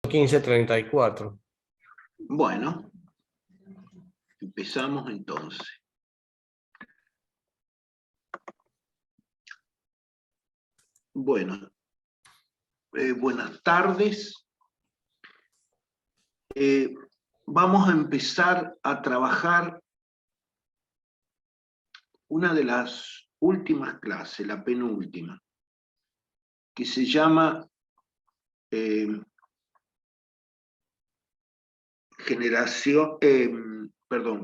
15:34. Bueno, empezamos entonces. Bueno, buenas tardes. Vamos a empezar a trabajar una de las últimas clases, la penúltima, que se llama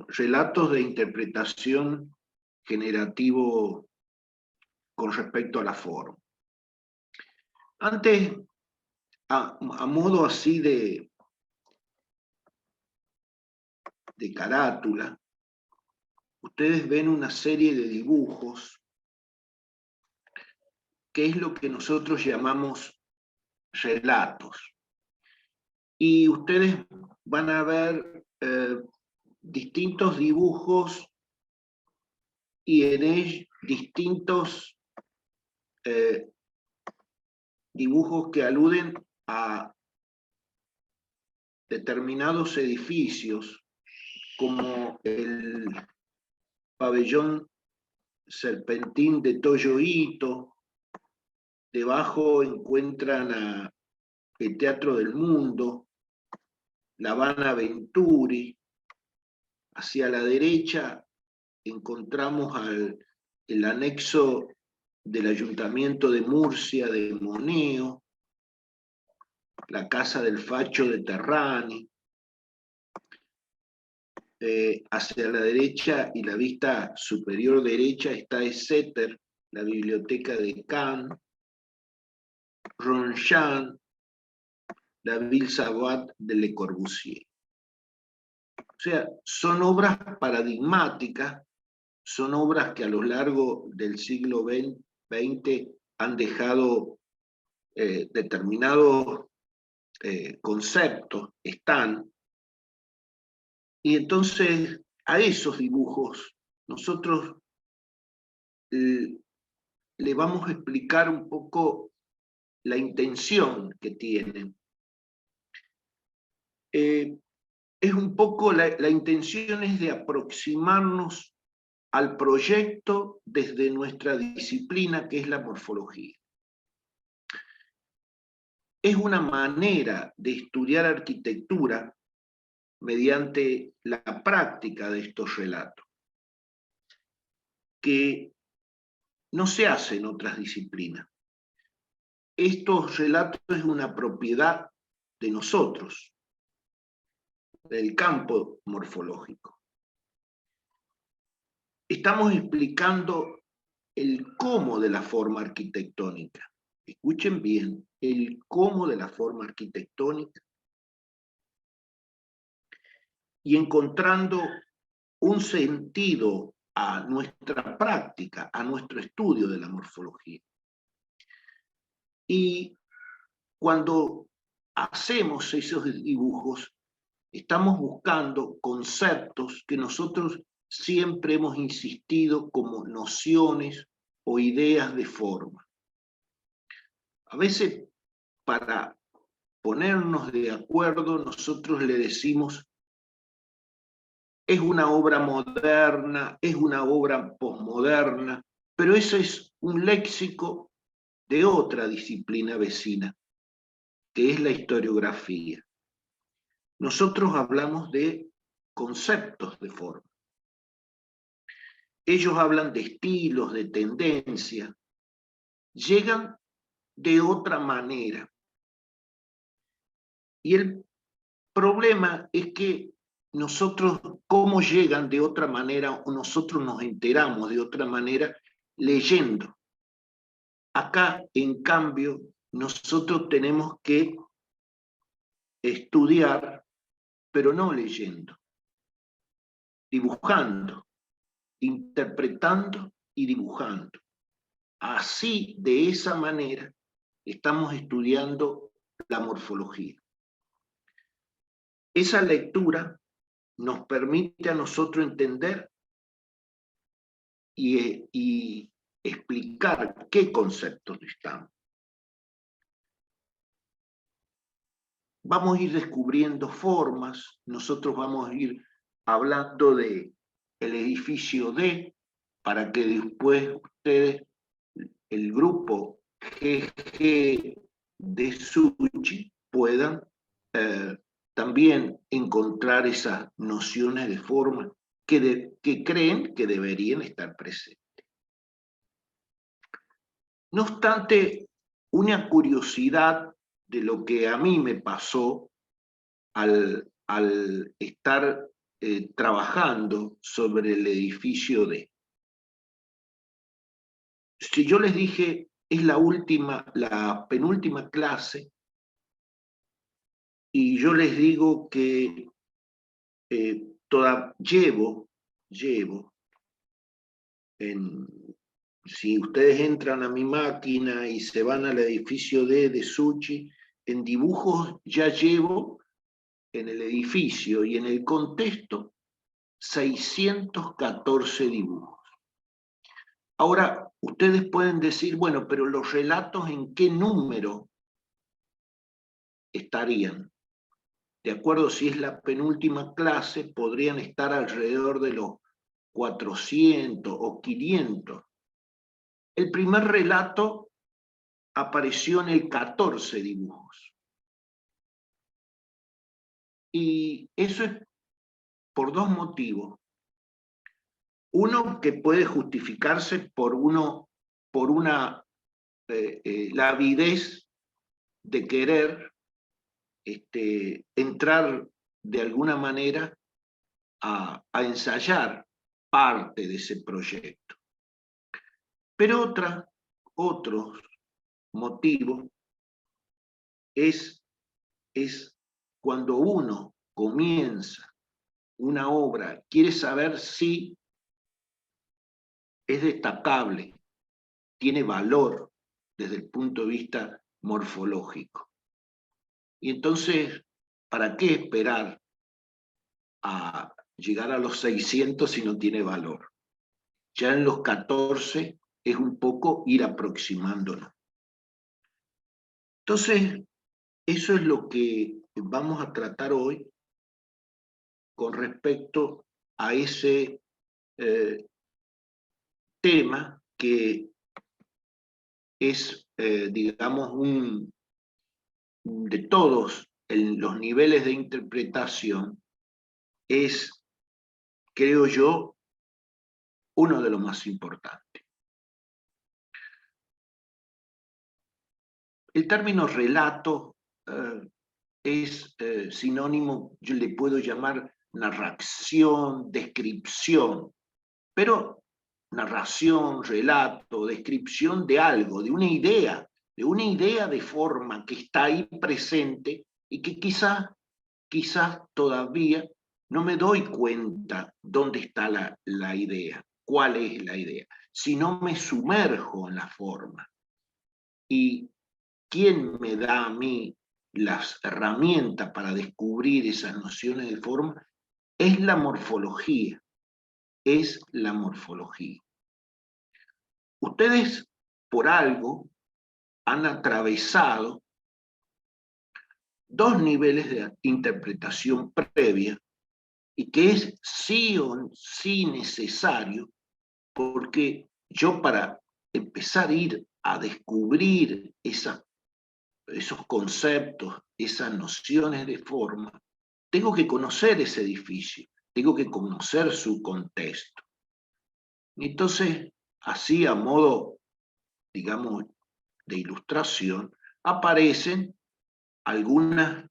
relatos de interpretación generativo con respecto a la forma. Antes, a modo así de carátula, ustedes ven una serie de dibujos, que es lo que nosotros llamamos relatos. Y ustedes van a ver distintos dibujos y en ellos distintos dibujos que aluden a determinados edificios, como el pabellón serpentín de Toyo Ito. Debajo encuentran el Teatro del Mundo, La Habana Venturi. Hacia la derecha encontramos el anexo del Ayuntamiento de Murcia de Moneo, la Casa del Facho de Terrani. Hacia la derecha y la vista superior derecha está Exeter, la Biblioteca de Cannes, Ronchamp, la Ville Savate de Le Corbusier. O sea, son obras paradigmáticas, son obras que a lo largo del siglo XX han dejado determinados conceptos, y entonces a esos dibujos nosotros le vamos a explicar un poco la intención que tienen. Es un poco, la intención es de aproximarnos al proyecto desde nuestra disciplina, que es la morfología. Es una manera de estudiar arquitectura mediante la práctica de estos relatos, que no se hace en otras disciplinas. Estos relatos es una propiedad de nosotros, del campo morfológico. Estamos explicando el cómo de la forma arquitectónica. Escuchen bien, el cómo de la forma arquitectónica, y encontrando un sentido a nuestra práctica, a nuestro estudio de la morfología. Y cuando hacemos esos dibujos, estamos buscando conceptos que nosotros siempre hemos insistido como nociones o ideas de forma. A veces, para ponernos de acuerdo, nosotros le decimos: es una obra moderna, es una obra posmoderna, pero eso es un léxico de otra disciplina vecina, que es la historiografía. Nosotros hablamos de conceptos de forma. Ellos hablan de estilos, de tendencias, llegan de otra manera. Y el problema es que nosotros, ¿cómo llegan de otra manera? O nosotros nos enteramos de otra manera leyendo. Acá, en cambio, nosotros tenemos que estudiar, pero no leyendo, dibujando, interpretando y dibujando. Así, de esa manera, estamos estudiando la morfología. Esa lectura nos permite a nosotros entender y explicar qué conceptos estamos. vamos a ir descubriendo formas, nosotros vamos a ir hablando de el edificio D, para que después ustedes, el grupo GG de Suchi, puedan también encontrar esas nociones de forma que creen que deberían estar presentes. No obstante, una curiosidad de lo que a mí me pasó al estar trabajando sobre el edificio D. Si yo les dije, es la penúltima clase, y yo les digo que llevo si ustedes entran a mi máquina y se van al edificio D de Suchi, en dibujos ya llevo en el edificio y en el contexto 614 dibujos. Ahora, ustedes pueden decir, bueno, pero los relatos ¿en qué número estarían? De acuerdo, si es la penúltima clase, podrían estar alrededor de los 400 o 500. El primer relato apareció en el 14 dibujos. Y eso es por dos motivos. Uno que puede justificarse por una la avidez de querer entrar de alguna manera a ensayar parte de ese proyecto. Pero otro motivo es cuando uno comienza una obra, quiere saber si es destacable, tiene valor desde el punto de vista morfológico. Y entonces, ¿para qué esperar a llegar a los 600 si no tiene valor? Ya en los 14 es un poco ir aproximándonos. Entonces, eso es lo que vamos a tratar hoy con respecto a ese tema que es, digamos, de todos los niveles de interpretación, es, creo yo, uno de los más importantes. El término relato es sinónimo, yo le puedo llamar narración, descripción, pero narración, relato, descripción de algo, de una idea de forma que está ahí presente y que quizás todavía no me doy cuenta dónde está la idea, cuál es la idea, si no me sumerjo en la forma. Y quién me da a mí las herramientas para descubrir esas nociones de forma es la morfología, Ustedes, por algo, han atravesado dos niveles de interpretación previa y que es sí o sí necesario, porque yo para empezar a ir a descubrir esos conceptos, esas nociones de forma, tengo que conocer ese edificio, tengo que conocer su contexto. Entonces, así a modo, digamos, de ilustración, aparecen una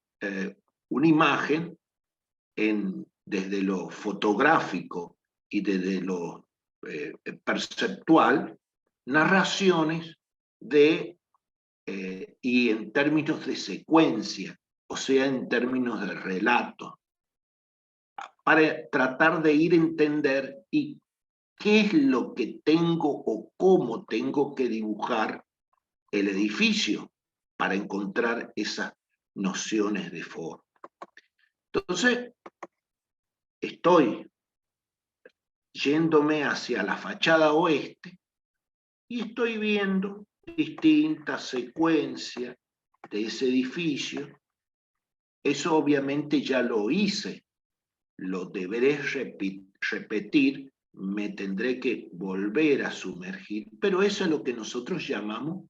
imagen desde lo fotográfico y desde lo perceptual, narraciones y en términos de secuencia, o sea, en términos de relato, para tratar de ir a entender qué es lo que tengo o cómo tengo que dibujar el edificio para encontrar esas nociones de forma. Entonces, estoy yéndome hacia la fachada oeste y estoy viendo distintas secuencias de ese edificio Eso obviamente ya lo hice, lo deberé repetir, me tendré que volver a sumergir, pero eso es lo que nosotros llamamos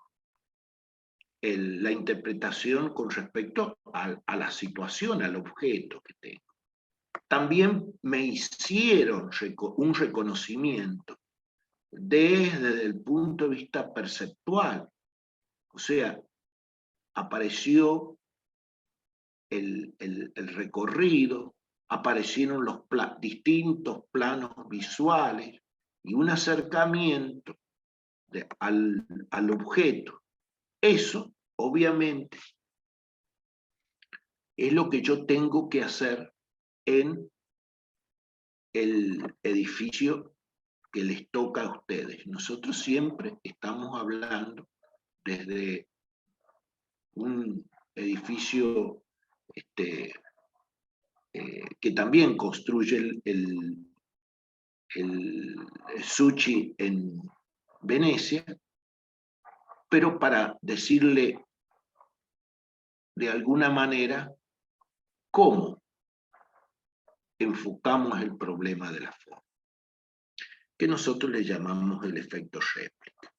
la interpretación con respecto a la situación, al objeto que tengo. También me hicieron un reconocimiento desde el punto de vista perceptual, o sea, apareció el recorrido, aparecieron los distintos planos visuales y un acercamiento al objeto. Eso, obviamente, es lo que yo tengo que hacer en el edificio que les toca a ustedes. Nosotros siempre estamos hablando desde un edificio que también construye el Sushi en Venecia, pero para decirle de alguna manera cómo enfocamos el problema de la forma, que nosotros le llamamos el efecto réplica,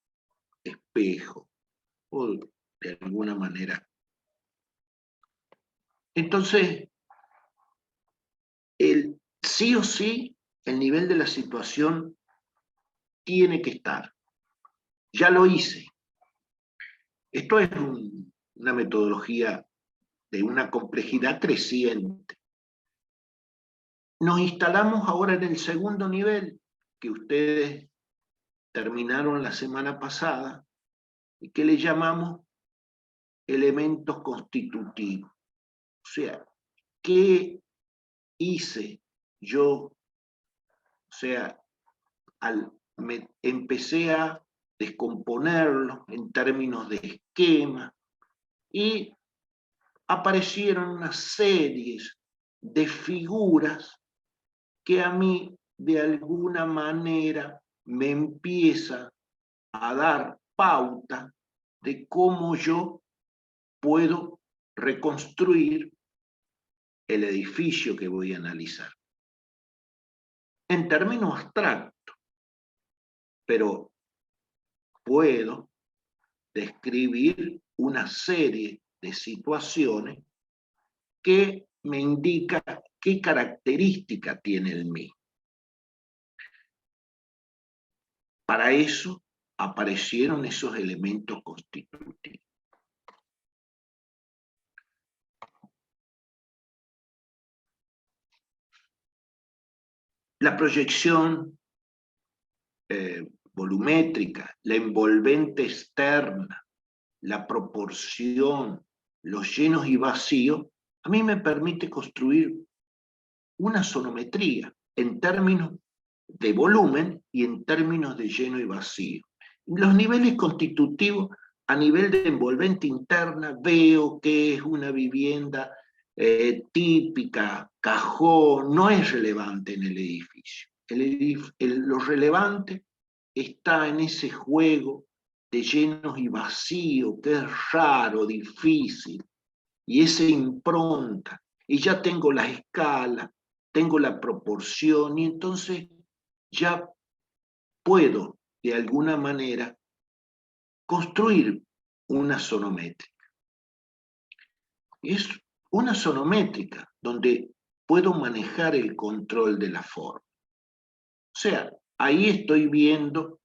espejo, o de alguna manera. Entonces, sí o sí, el nivel de la situación tiene que estar. Ya lo hice. Esto es una metodología de una complejidad creciente. Nos instalamos ahora en el segundo nivel, que ustedes terminaron la semana pasada, y que le llamamos elementos constitutivos. O sea, ¿qué hice yo? O sea, empecé a descomponerlo en términos de esquema y aparecieron una serie de figuras que a mí de alguna manera me empieza a dar pauta de cómo yo puedo reconstruir el edificio que voy a analizar. En términos abstractos, pero puedo describir una serie de situaciones que me indica qué característica tiene el mí. Para eso aparecieron esos elementos constitutivos. La proyección volumétrica, la envolvente externa, la proporción, los llenos y vacíos, a mí me permite construir una sonometría en términos de volumen y en términos de lleno y vacío. Los niveles constitutivos, a nivel de envolvente interna, veo que es una vivienda típica, cajón, no es relevante en el edificio. Lo relevante está en ese juego de llenos y vacíos, que es raro, difícil, y esa impronta, y ya tengo la escala, tengo la proporción, y entonces ya puedo, de alguna manera, construir una sonométrica. Es una sonométrica donde puedo manejar el control de la forma. O sea, ahí estoy viendo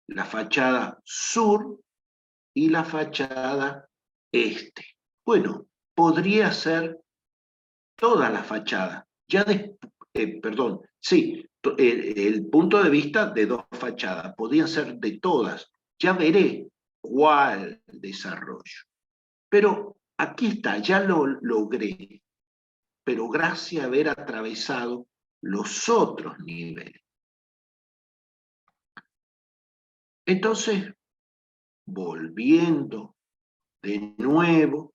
la fachada sur y la fachada este. Bueno, podría ser toda la fachada. Perdón, sí, el punto de vista de dos fachadas, podrían ser de todas. Ya veré cuál desarrollo. Pero aquí está, ya lo logré, pero gracias a haber atravesado los otros niveles. Entonces, volviendo de nuevo,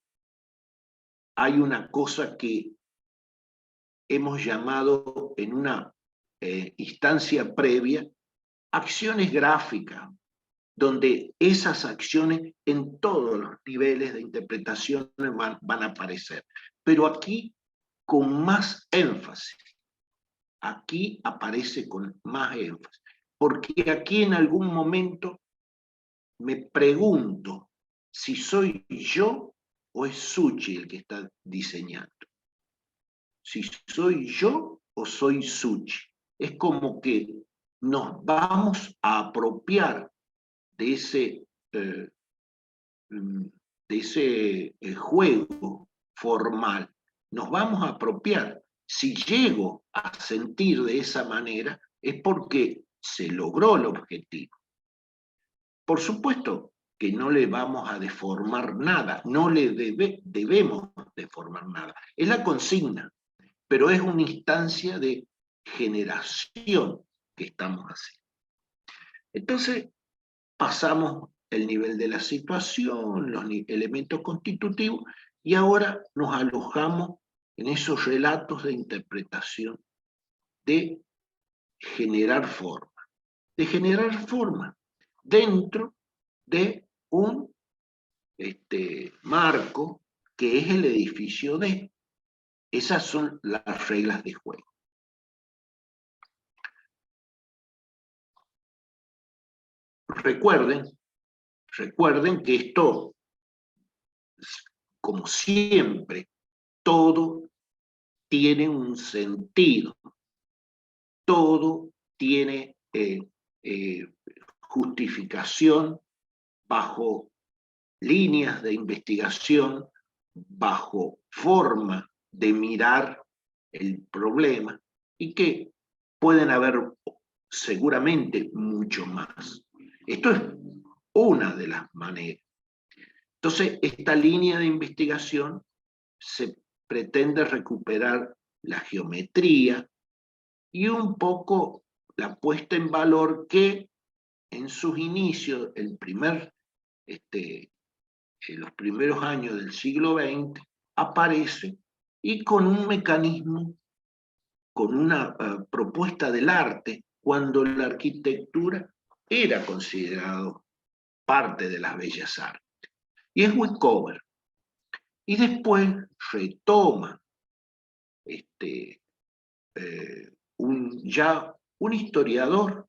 hay una cosa que hemos llamado en una instancia previa acciones gráficas, donde esas acciones en todos los niveles de interpretación van a aparecer. pero aquí con más énfasis. Aquí aparece con más énfasis. Porque aquí en algún momento me pregunto si soy yo o es Suchi el que está diseñando. Si soy yo o soy Suchi. Es como que nos vamos a apropiar de ese juego formal. Nos vamos a apropiar. Si llego a sentir de esa manera, es porque se logró el objetivo. Por supuesto que no le vamos a deformar nada, no le debemos deformar nada. Es la consigna, pero es una instancia de generación que estamos haciendo. Entonces, pasamos el nivel de la situación, los elementos constitutivos, y ahora nos alojamos en esos relatos de interpretación de generar forma. De generar forma dentro de un marco que es el edificio de. Esas son las reglas de juego. Recuerden que esto, como siempre, todo tiene un sentido, todo tiene justificación bajo líneas de investigación, bajo forma de mirar el problema, y que pueden haber seguramente mucho más. Esto es una de las maneras. Entonces, esta línea de investigación se pretende recuperar la geometría y un poco la puesta en valor que en sus inicios, en los primeros años del siglo XX, aparece, y con un mecanismo, con una propuesta del arte, cuando la arquitectura era considerado parte de las bellas artes. Y es Wicover. Y después retoma un historiador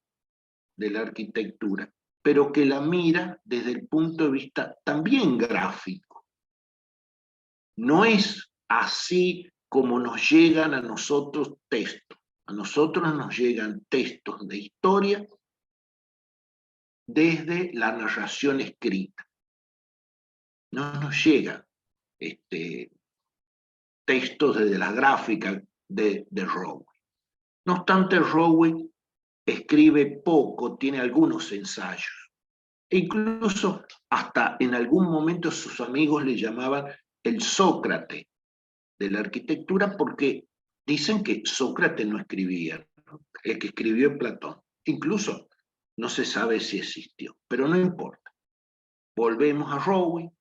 de la arquitectura, pero que la mira desde el punto de vista también gráfico. No es así como nos llegan a nosotros textos. A nosotros nos llegan textos de historia desde la narración escrita. No nos llegan textos desde la gráfica de Rowe. No obstante, Rowe escribe poco, tiene algunos ensayos. E incluso hasta en algún momento sus amigos le llamaban el Sócrates de la arquitectura, porque dicen que Sócrates no escribía, ¿no? El que escribió es Platón. Incluso no se sabe si existió, pero no importa. Volvemos a Rowe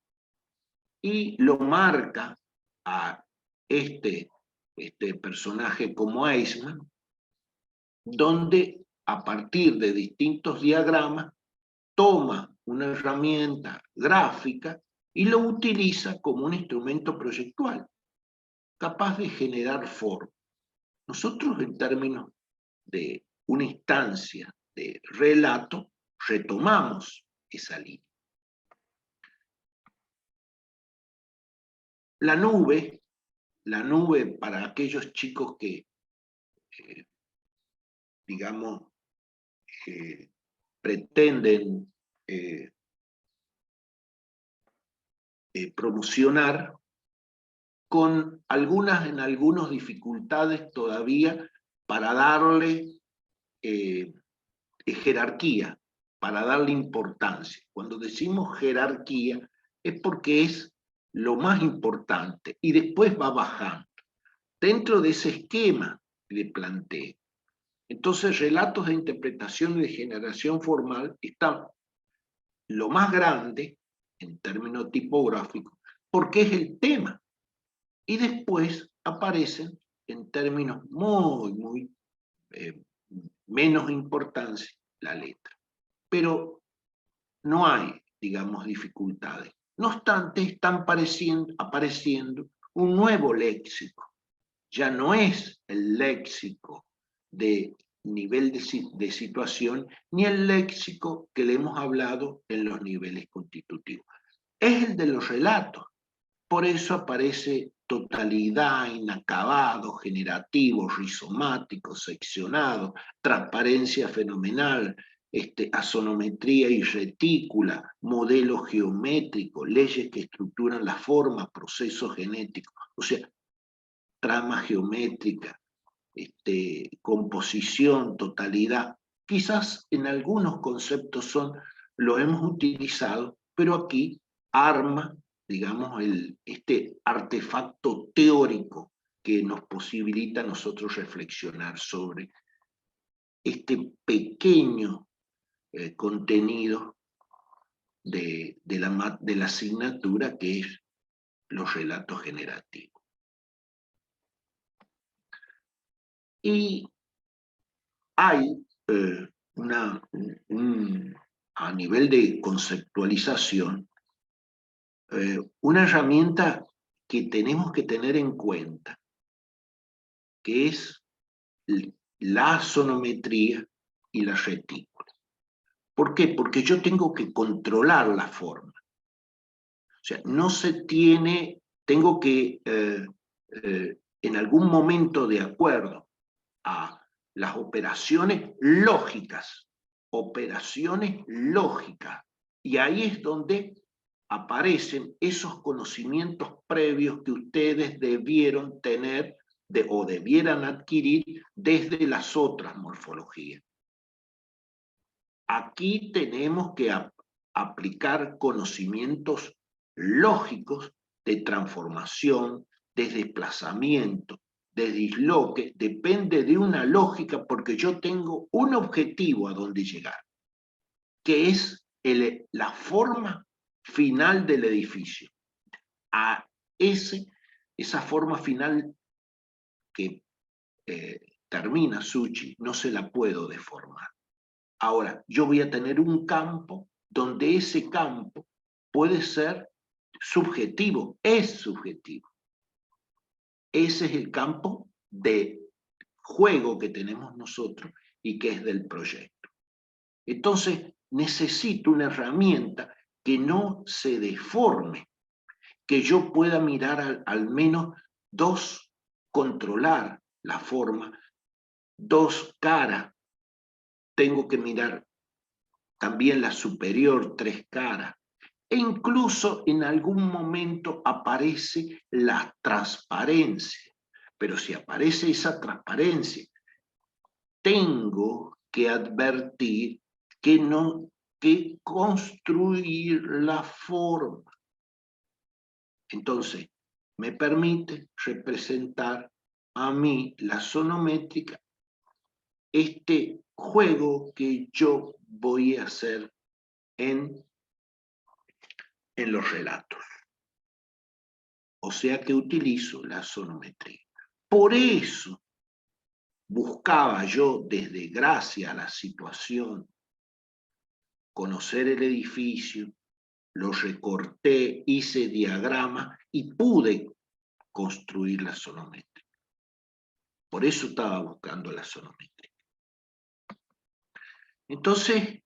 y lo marca a este personaje como Eichmann, donde a partir de distintos diagramas toma una herramienta gráfica y lo utiliza como un instrumento proyectual, capaz de generar forma. Nosotros, en términos de una instancia de relato, retomamos esa línea. La nube para aquellos chicos que, digamos, pretenden promocionar, con algunas dificultades todavía para darle jerarquía, para darle importancia. Cuando decimos jerarquía es porque es lo más importante y después va bajando dentro de ese esquema que le planteé. Entonces, relatos de interpretación y de generación formal están lo más grande en términos tipográficos porque es el tema, y después aparecen en términos muy menos importancia la letra. Pero no hay, digamos, dificultades. No obstante, están apareciendo un nuevo léxico. Ya no es el léxico de nivel de situación, ni el léxico que le hemos hablado en los niveles constitutivos. Es el de los relatos. Por eso aparece totalidad, inacabado, generativo, rizomático, seccionado, transparencia fenomenal, asonometría y retícula, modelo geométrico, leyes que estructuran la forma, procesos genéticos, o sea, trama geométrica, composición, totalidad. Quizás en algunos conceptos lo hemos utilizado, pero aquí arma, digamos, este artefacto teórico que nos posibilita a nosotros reflexionar sobre este pequeño contenido de la asignatura que es los relatos generativos. Y hay a nivel de conceptualización, una herramienta que tenemos que tener en cuenta, que es la sonometría y la retícula. ¿Por qué? Porque yo tengo que controlar la forma. O sea, no se tiene, tengo que, en algún momento, de acuerdo a las operaciones lógicas, y ahí es donde aparecen esos conocimientos previos que ustedes debieron tener o debieran adquirir desde las otras morfologías. Aquí tenemos que aplicar conocimientos lógicos de transformación, de desplazamiento, de disloque, depende de una lógica porque yo tengo un objetivo a donde llegar, que es la forma final del edificio. A esa forma final que termina Suchi, no se la puedo deformar. Ahora, yo voy a tener un campo donde ese campo puede ser subjetivo, es subjetivo. Ese es el campo de juego que tenemos nosotros y que es del proyecto. Entonces, necesito una herramienta que no se deforme, que yo pueda mirar al menos controlar la forma, dos caras. Tengo que mirar también la superior, tres caras. E incluso en algún momento aparece la transparencia. Pero si aparece esa transparencia, tengo que advertir que construir la forma. Entonces, me permite representar a mí la sonométrica, este juego que yo voy a hacer en los relatos. O sea que utilizo la sonometría. Por eso buscaba yo, desde gracia a la situación, conocer el edificio, lo recorté, hice diagrama y pude construir la sonométrica. Por eso estaba buscando la sonométrica. Entonces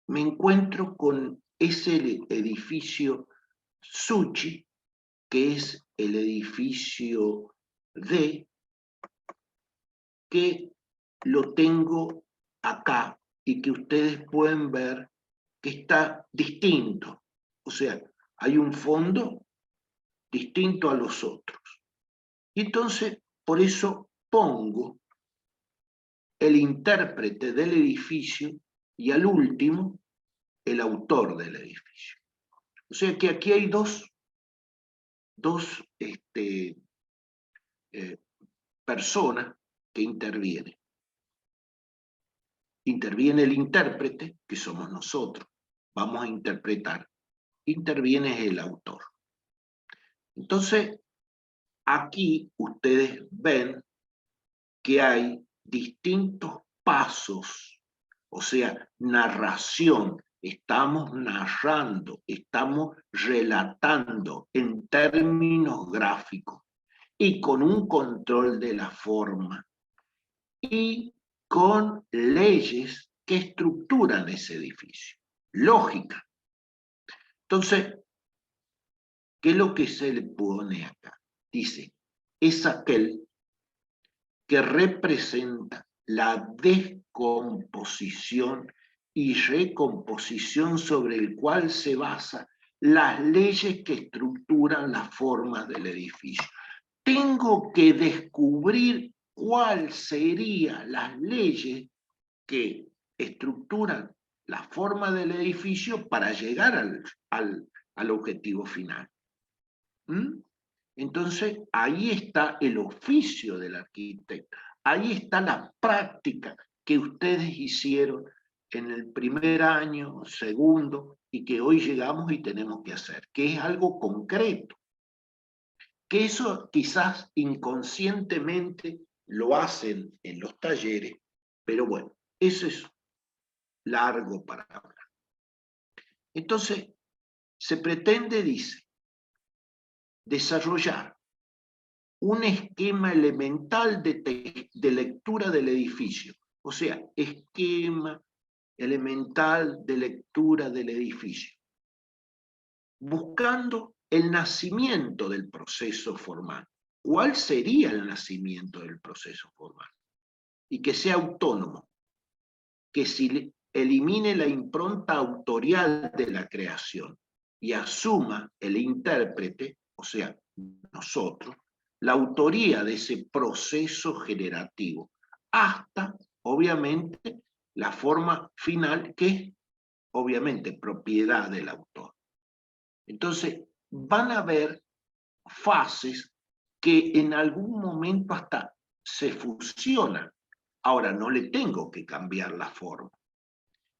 me encuentro con ese edificio Suchi, que es el edificio D, que lo tengo acá y que ustedes pueden ver que está distinto. O sea, hay un fondo distinto a los otros. Y entonces, por eso pongo el intérprete del edificio y al último, el autor del edificio. O sea que aquí hay dos personas que intervienen. Interviene el intérprete, que somos nosotros, vamos a interpretar. Interviene el autor. Entonces, aquí ustedes ven que hay distintos pasos, o sea, narración estamos narrando, estamos relatando en términos gráficos y con un control de la forma y con leyes que estructuran ese edificio, lógica. Entonces, ¿qué es lo que se le pone acá? Dice, es aquel que representa la descomposición y recomposición sobre el cual se basan las leyes que estructuran las formas del edificio. Tengo que descubrir cuáles serían las leyes que estructuran la forma del edificio para llegar al objetivo final. ¿Mm? Entonces, ahí está el oficio del arquitecto, ahí está la práctica que ustedes hicieron en el primer año, segundo, y que hoy llegamos y tenemos que hacer, que es algo concreto. Que eso quizás inconscientemente lo hacen en los talleres, pero bueno, eso es largo para hablar. Entonces, se pretende, dice, desarrollar un esquema elemental de lectura del edificio. O sea, esquema elemental de lectura del edificio. Buscando el nacimiento del proceso formal. ¿Cuál sería el nacimiento del proceso formal? Y que sea autónomo. Que si elimine la impronta autorial de la creación y asuma el intérprete, o sea, nosotros, la autoría de ese proceso generativo, hasta, obviamente, la forma final, que es, obviamente, propiedad del autor. Entonces, van a haber fases que en algún momento hasta se fusionan. Ahora, no le tengo que cambiar la forma.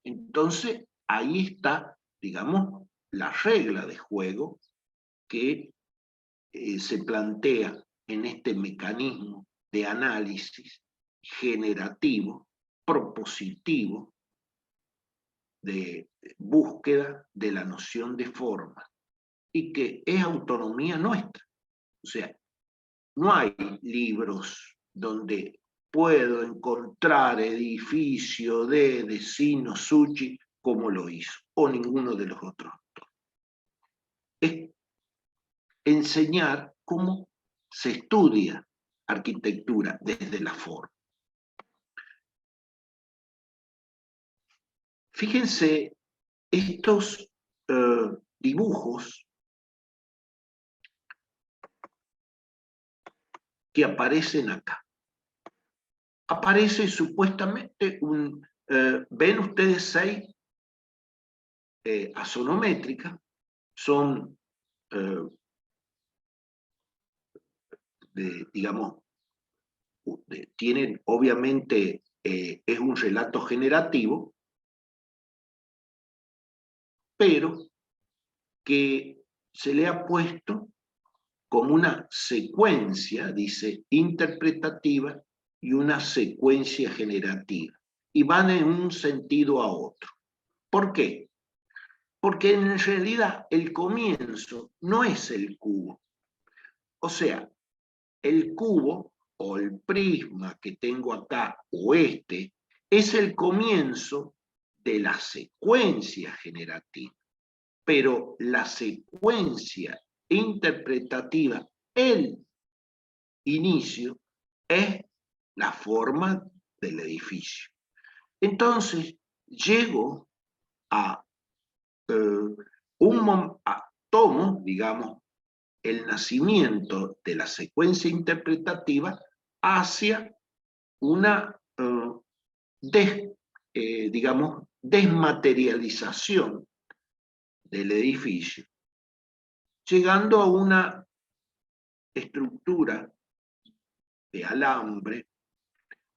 Entonces, ahí está, digamos, la regla de juego que se plantea en este mecanismo de análisis generativo, propositivo, de búsqueda de la noción de forma, y que es autonomía nuestra. O sea, no hay libros donde puedo encontrar edificio de Sino Suchi como lo hizo, o ninguno de los otros autores. Es enseñar cómo se estudia arquitectura desde la forma. Fíjense estos dibujos que aparecen acá. Aparece supuestamente ven ustedes 6 asonométricas, son, digamos, tienen obviamente, es un relato generativo, pero que se le ha puesto como una secuencia, dice, interpretativa y una secuencia generativa. Y van en un sentido a otro. ¿Por qué? Porque en realidad el comienzo no es el cubo. O sea, el cubo o el prisma que tengo acá, o este, es el comienzo de la secuencia generativa. Pero la secuencia interpretativa, el inicio, es la forma del edificio. Entonces, llego a tomo, digamos, el nacimiento de la secuencia interpretativa hacia una, digamos, desmaterialización del edificio, llegando a una estructura de alambre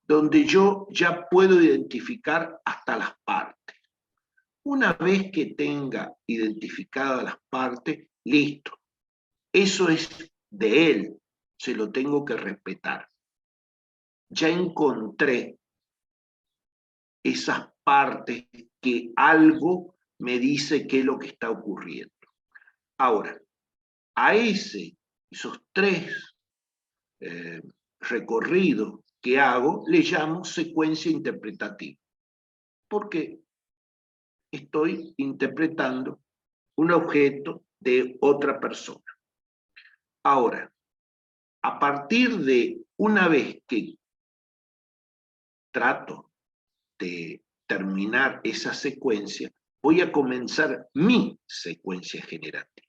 donde yo ya puedo identificar hasta las partes. Una vez que tenga identificadas las partes, listo. Eso es de él, se lo tengo que respetar. Ya encontré esas partes que algo me dice qué es lo que está ocurriendo. Ahora, a esos tres recorridos que hago, le llamo secuencia interpretativa, porque estoy interpretando un objeto de otra persona. Ahora, a partir de una vez que trato de terminar esa secuencia, voy a comenzar mi secuencia generativa.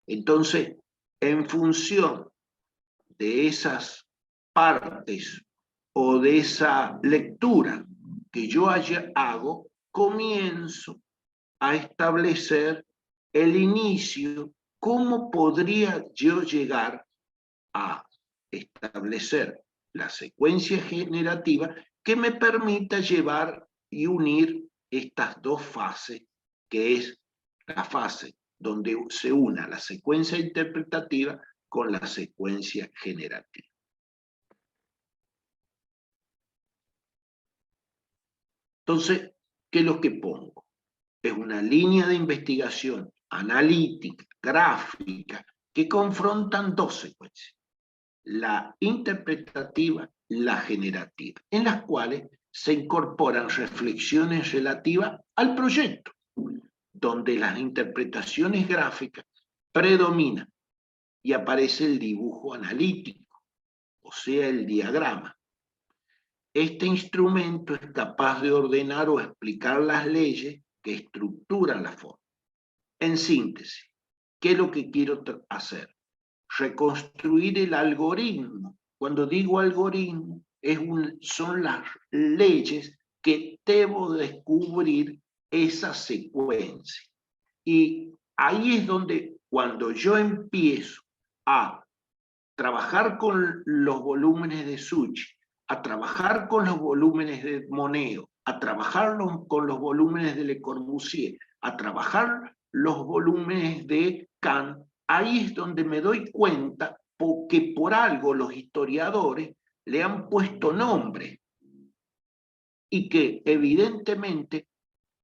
Entonces, en función de esas partes o de esa lectura que yo hago, comienzo a establecer el inicio, cómo podría yo llegar a establecer la secuencia generativa que me permita llevar y unir estas dos fases, que es la fase donde se una la secuencia interpretativa con la secuencia generativa. Entonces, ¿qué es lo que pongo? Es una línea de investigación analítica, gráfica, que confrontan dos secuencias, la interpretativa, la generativa, en las cuales se incorporan reflexiones relativas al proyecto, donde las interpretaciones gráficas predominan y aparece el dibujo analítico, o sea, el diagrama. Este instrumento es capaz de ordenar o explicar las leyes que estructuran la forma. En síntesis, ¿qué es lo que quiero hacer? Reconstruir el algoritmo. Cuando digo algoritmo, son las leyes que debo descubrir esa secuencia. Y ahí es donde, cuando yo empiezo a trabajar con los volúmenes de Suchi, a trabajar con los volúmenes de Moneo, a trabajar con los volúmenes de Le Corbusier, a trabajar los volúmenes de Kant, ahí es donde me doy cuenta que por algo los historiadores le han puesto nombre y que evidentemente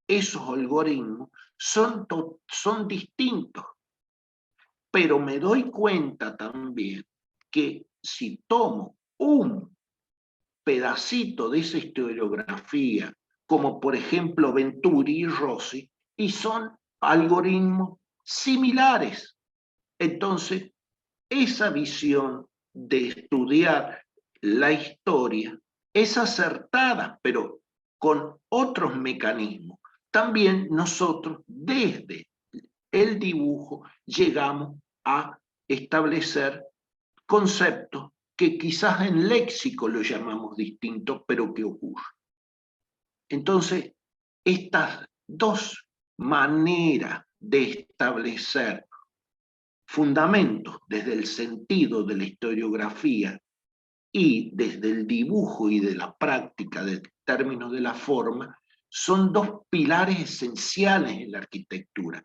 esos algoritmos son distintos, pero me doy cuenta también que si tomo un pedacito de esa historiografía, como por ejemplo Venturi y Rossi, y son algoritmos similares. Entonces, esa visión de estudiar la historia es acertada, pero con otros mecanismos. También nosotros, desde el dibujo, llegamos a establecer conceptos que quizás en léxico lo llamamos distinto, pero que ocurre. Entonces, estas dos maneras de establecer fundamentos desde el sentido de la historiografía y desde el dibujo y de la práctica de términos de la forma, son dos pilares esenciales en la arquitectura.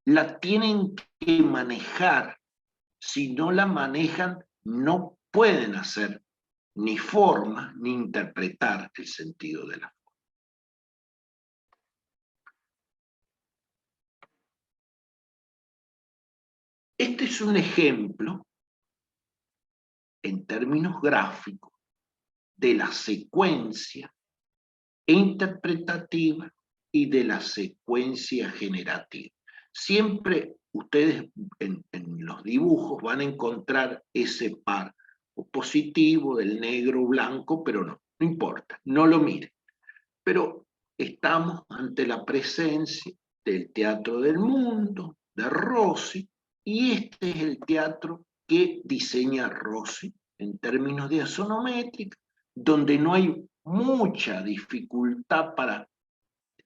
La tienen que manejar. Si no la manejan, no pueden hacer ni forma ni interpretar el sentido de la forma. Este es un ejemplo, en términos gráficos, de la secuencia interpretativa y de la secuencia generativa. Siempre ustedes en los dibujos van a encontrar ese par positivo del negro blanco, pero no importa, no lo miren. Pero estamos ante la presencia del teatro del mundo, de Rossi, y este es el teatro que diseña Rossi en términos de axonométrica, donde no hay mucha dificultad para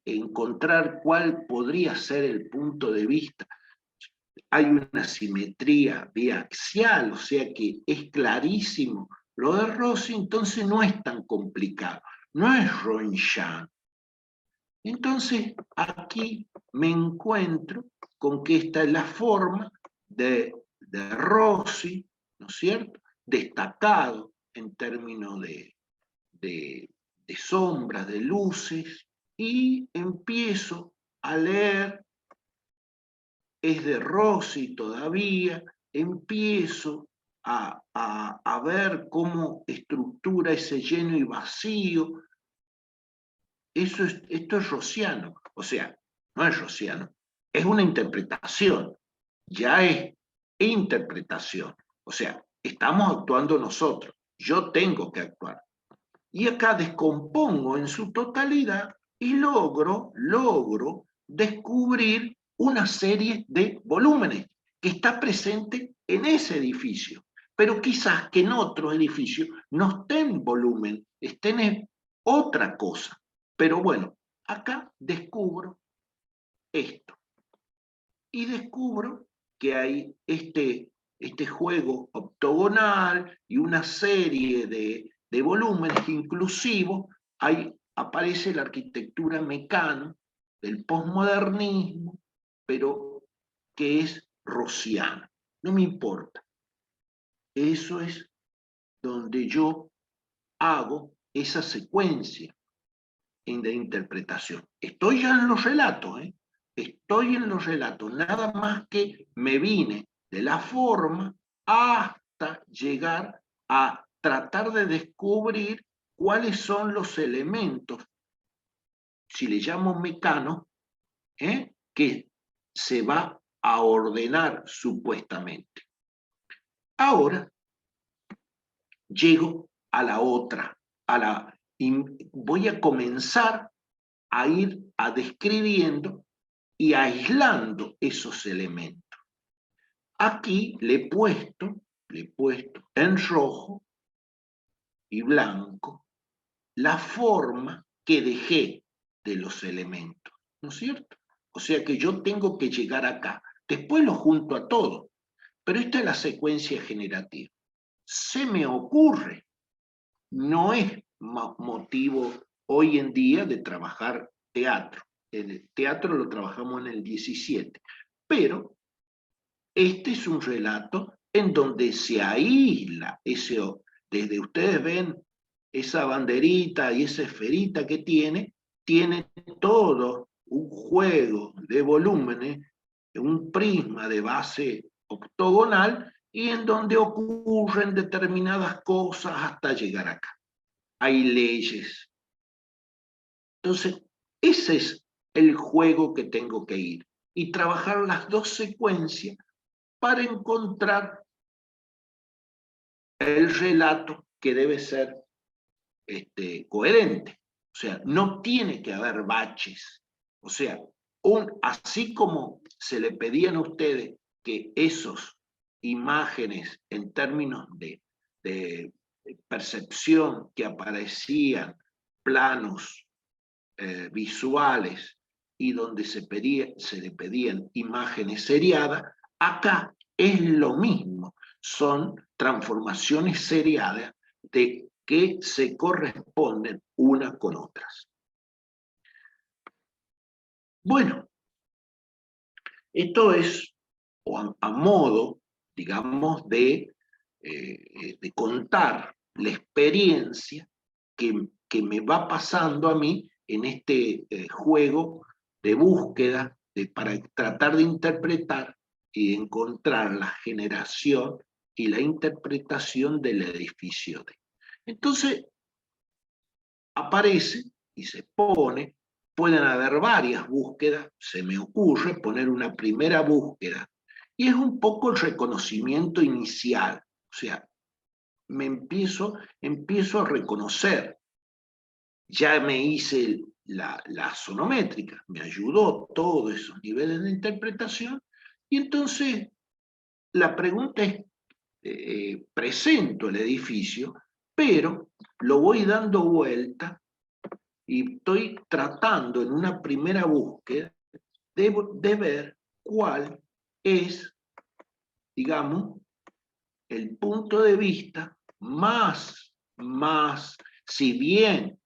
encontrar cuál podría ser el punto de vista. Hay una simetría biaxial, o sea que es clarísimo. Lo de Rossi entonces no es tan complicado, no es Ronshan. Entonces aquí me encuentro con que esta es la forma de Rossi, ¿no es cierto?, destacado en términos de sombras, de luces, y empiezo a leer, es de Rossi todavía, empiezo a ver cómo estructura ese lleno y vacío. Esto es rossiano, o sea, no es rossiano, es una interpretación, ya es interpretación, o sea, estamos actuando nosotros, yo tengo que actuar. Y acá descompongo en su totalidad y logro descubrir una serie de volúmenes que está presente en ese edificio, pero quizás que en otro edificio no esté en volumen, estén en otra cosa. Pero bueno, acá descubro esto y descubro que hay este juego octogonal y una serie de volúmenes inclusivos. Ahí aparece la arquitectura Mecano del posmodernismo, pero que es rossiana. No me importa. Eso es donde yo hago esa secuencia en la interpretación. Estoy ya en los relatos, ¿eh? Estoy en los relatos, nada más que me vine de la forma hasta llegar a tratar de descubrir cuáles son los elementos, si le llamo mecano, que se va a ordenar supuestamente. Ahora llego a la otra, y voy a comenzar a ir a describiendo y aislando esos elementos. Aquí le he puesto en rojo y blanco la forma que dejé de los elementos, ¿no es cierto? O sea que yo tengo que llegar acá. Después lo junto a todo, pero esta es la secuencia generativa. Se me ocurre, no es motivo hoy en día de trabajar teatro. El teatro lo trabajamos en el 17, pero este es un relato en donde se aísla desde ustedes ven esa banderita y esa esferita que tiene todo un juego de volúmenes, un prisma de base octogonal y en donde ocurren determinadas cosas hasta llegar acá. Hay leyes. Entonces, ese es el juego que tengo que ir y trabajar las dos secuencias para encontrar el relato que debe ser coherente. O sea, no tiene que haber baches. O sea, así como se le pedían a ustedes que esas imágenes en términos de percepción que aparecían, planos visuales y donde se le pedían imágenes seriadas, acá es lo mismo, son transformaciones seriadas de que se corresponden unas con otras. Bueno, esto es a modo, digamos, de contar la experiencia que me va pasando a mí en este juego de búsqueda para tratar de interpretar y de encontrar la generación y la interpretación del edificio D. Entonces, aparece y se pone, pueden haber varias búsquedas, se me ocurre poner una primera búsqueda, y es un poco el reconocimiento inicial, o sea, me empiezo a reconocer. Ya me hice la sonométrica, me ayudó todos esos niveles de interpretación, y entonces la pregunta es, presento el edificio, pero lo voy dando vuelta y estoy tratando en una primera búsqueda de ver cuál es, digamos, el punto de vista más, si bien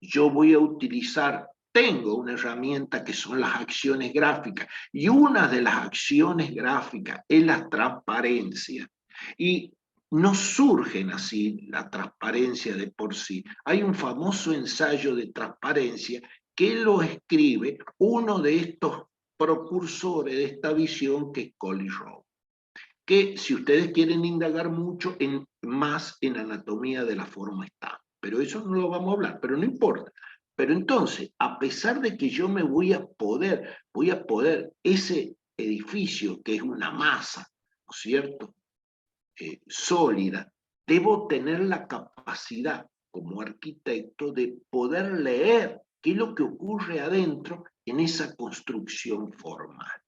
yo voy a utilizar, tengo una herramienta que son las acciones gráficas, y una de las acciones gráficas es la transparencia, y no surgen así la transparencia de por sí. Hay un famoso ensayo de transparencia que lo escribe uno de estos propulsores de esta visión, que es Collie-Rowe, que si ustedes quieren indagar mucho más en anatomía de la forma está, pero eso no lo vamos a hablar, pero no importa. Pero entonces, a pesar de que yo me voy a poder, ese edificio que es una masa, ¿no es cierto?, sólida, debo tener la capacidad como arquitecto de poder leer qué es lo que ocurre adentro en esa construcción formal.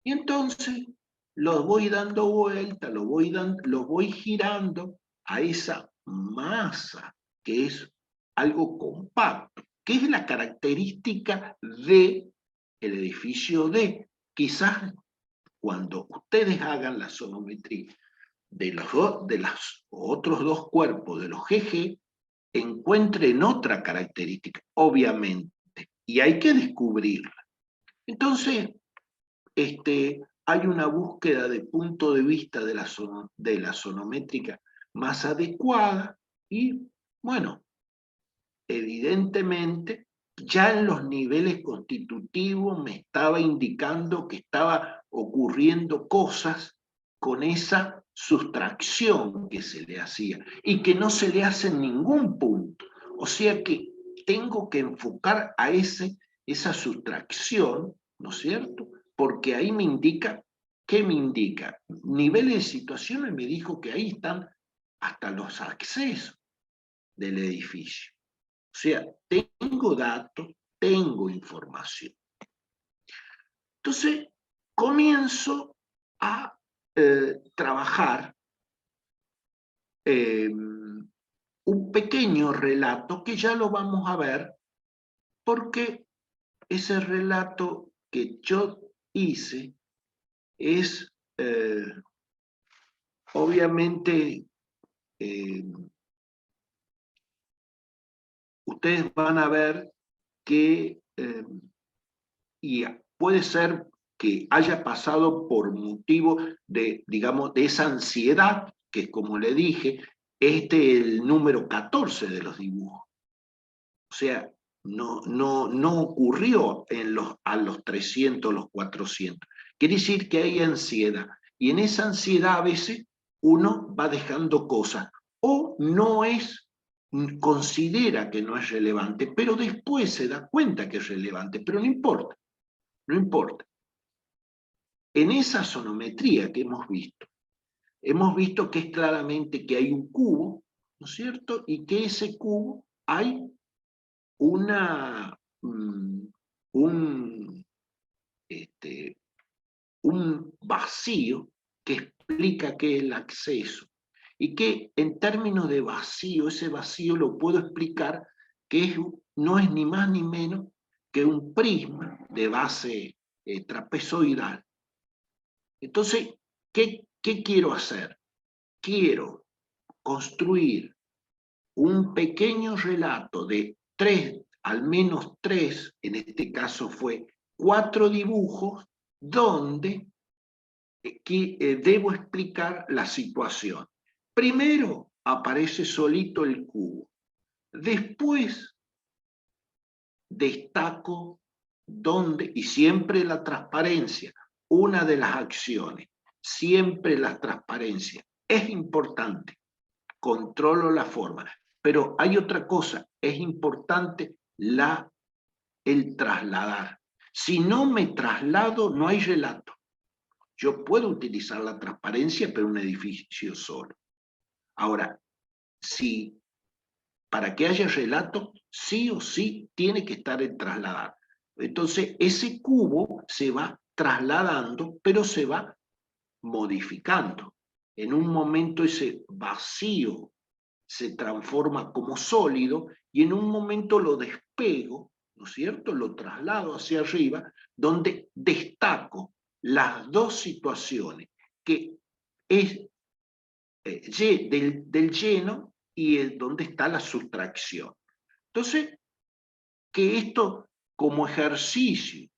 Y entonces lo voy dando vuelta, lo voy girando a esa masa que es algo compacto, que es la característica del edificio D. Quizás cuando ustedes hagan la sonometría de los otros dos cuerpos de los GG, encuentren otra característica, obviamente, y hay que descubrirla. Entonces, hay una búsqueda de punto de vista de la sonométrica más adecuada y, bueno, evidentemente, ya en los niveles constitutivos me estaba indicando que estaba ocurriendo cosas con esa sustracción que se le hacía y que no se le hace en ningún punto. O sea que tengo que enfocar a esa sustracción, ¿no es cierto? Porque ahí me indica, ¿qué me indica? Niveles de situaciones me dijo que ahí están hasta los accesos del edificio. O sea, tengo datos, tengo información. Entonces, comienzo a trabajar un pequeño relato que ya lo vamos a ver, porque ese relato que yo hice es, obviamente, ustedes van a ver que, y puede ser que haya pasado por motivo de, digamos, de esa ansiedad, que como le dije, es el número 14 de los dibujos. O sea, no ocurrió a los 300, los 400. Quiere decir que hay ansiedad. Y en esa ansiedad a veces uno va dejando cosas. O no es, considera que no es relevante, pero después se da cuenta que es relevante. Pero no importa, no importa. En esa sonometría que hemos visto que es claramente que hay un cubo, ¿no es cierto? Y que ese cubo hay un vacío que explica qué es el acceso. Y que en términos de vacío, ese vacío lo puedo explicar que no es ni más ni menos que un prisma de base trapezoidal. Entonces, ¿qué quiero hacer? Quiero construir un pequeño relato de al menos tres, en este caso fue 4 dibujos, donde debo explicar la situación. Primero aparece solito el cubo. Después destaco dónde, y siempre la transparencia, una de las acciones, siempre la transparencia. Es importante, controlo la forma, pero hay otra cosa, es importante el trasladar. Si no me traslado, no hay relato. Yo puedo utilizar la transparencia, pero un edificio solo. Ahora, si para que haya relato, sí o sí tiene que estar el trasladar. Entonces, ese cubo se va trasladando, pero se va modificando. En un momento ese vacío se transforma como sólido y en un momento lo despego, ¿no es cierto? Lo traslado hacia arriba, donde destaco las dos situaciones, que es del lleno y donde está la sustracción. Entonces, que esto como ejercicio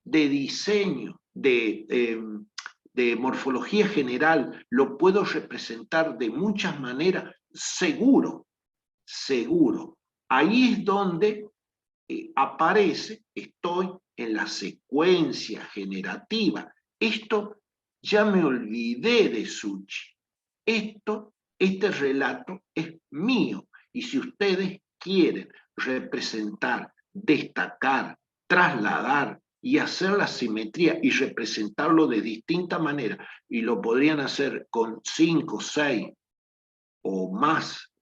de diseño, de morfología general, lo puedo representar de muchas maneras, seguro. Ahí es donde aparece, estoy en la secuencia generativa. Esto ya me olvidé de Suchi. Este relato es mío. Y si ustedes quieren representar, destacar, trasladar y hacer la simetría y representarlo de distinta manera, y lo podrían hacer con 5, 6 o más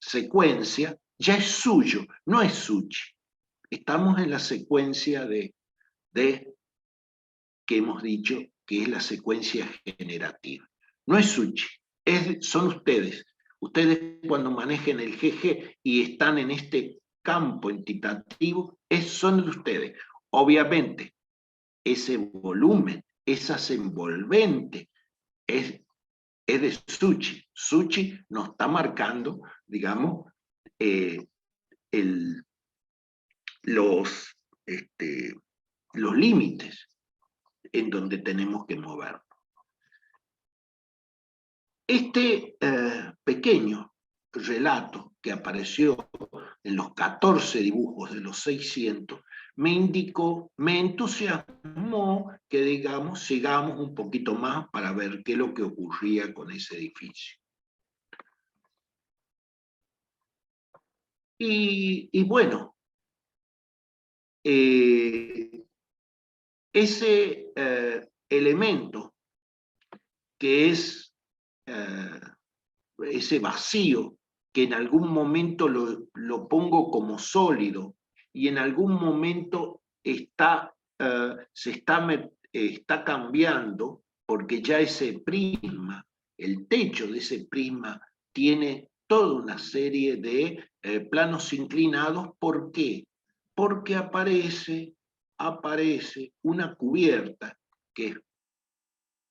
secuencias, ya es suyo, no es Suchi. Estamos en la secuencia de que hemos dicho que es la secuencia generativa. No es Suchi, son ustedes. Ustedes cuando manejen el GG y están en este campo entitativo, son de ustedes. Obviamente, ese volumen, esas envolventes, es de Suchi. Suchi nos está marcando, digamos, el, los, los límites en donde tenemos que movernos. Este pequeño relato que apareció en los 14 dibujos de los 600 me indicó, me entusiasmó que, digamos, sigamos un poquito más para ver qué es lo que ocurría con ese edificio. Y bueno, ese elemento que es ese vacío, que en algún momento lo pongo como sólido y en algún momento está cambiando porque ya ese prisma, el techo de ese prisma tiene toda una serie de planos inclinados. ¿Por qué? Porque aparece una cubierta que es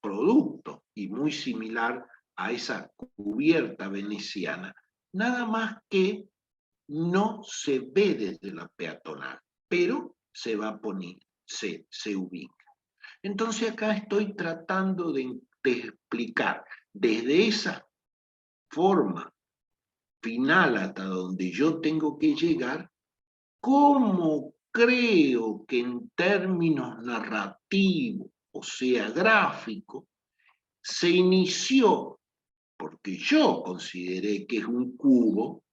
producto y muy similar a esa cubierta veneciana, nada más que no se ve desde la peatonal, pero se va a poner, se ubica. Entonces acá estoy tratando de explicar desde esa forma final hasta donde yo tengo que llegar, cómo creo que en términos narrativos, o sea, gráficos, se inició, porque yo consideré que es un cubo,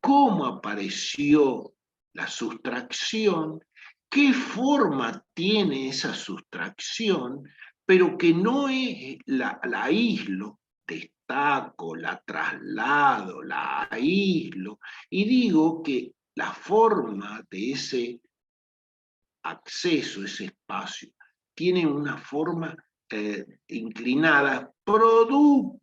cómo apareció la sustracción, qué forma tiene esa sustracción, pero que no es la aíslo, destaco, la traslado, la aíslo, y digo que la forma de ese acceso, ese espacio, tiene una forma inclinada, producto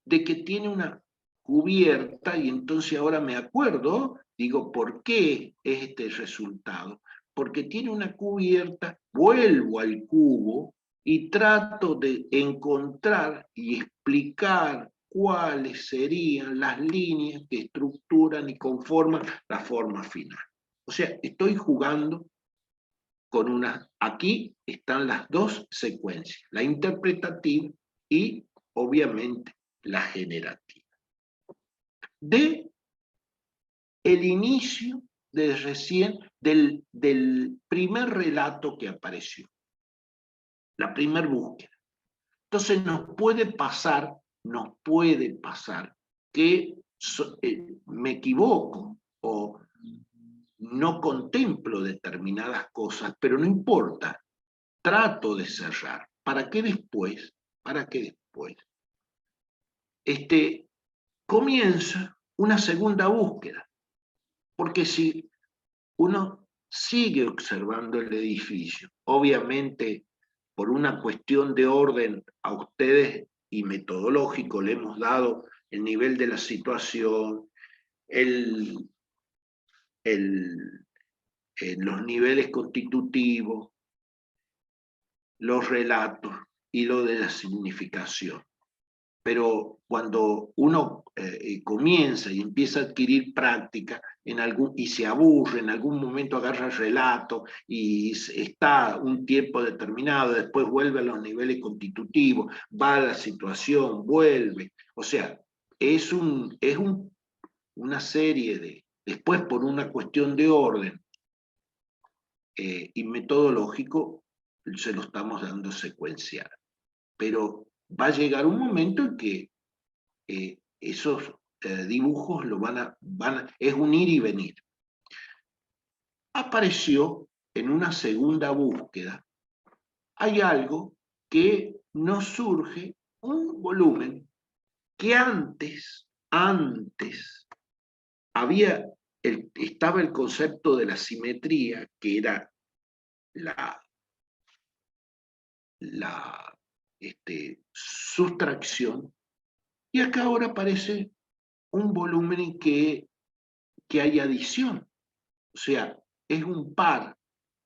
de que tiene una cubierta, y entonces ahora me acuerdo, digo, ¿por qué es este resultado? Porque tiene una cubierta, vuelvo al cubo y trato de encontrar y explicar cuáles serían las líneas que estructuran y conforman la forma final. O sea, estoy jugando con una... Aquí están las dos secuencias, la interpretativa y, obviamente, la generativa. De el inicio del primer relato que apareció, la primer búsqueda. Entonces nos puede pasar que me equivoco o no contemplo determinadas cosas, pero no importa, trato de cerrar. ¿Para qué después? Comienza una segunda búsqueda, porque si uno sigue observando el edificio, obviamente por una cuestión de orden a ustedes y metodológico le hemos dado el nivel de la situación, los niveles constitutivos, los relatos y lo de la significación. Pero cuando uno comienza y empieza a adquirir práctica y se aburre, en algún momento agarra el relato y está un tiempo determinado, después vuelve a los niveles constitutivos, va a la situación, vuelve. O sea, es una serie Después, por una cuestión de orden y metodológico, se lo estamos dando secuencial. Pero va a llegar un momento en que esos dibujos es un ir y venir. Apareció en una segunda búsqueda, hay algo que nos surge, un volumen que antes estaba el concepto de la simetría, que era la sustracción, y acá ahora aparece un volumen en que hay adición, o sea, es un par,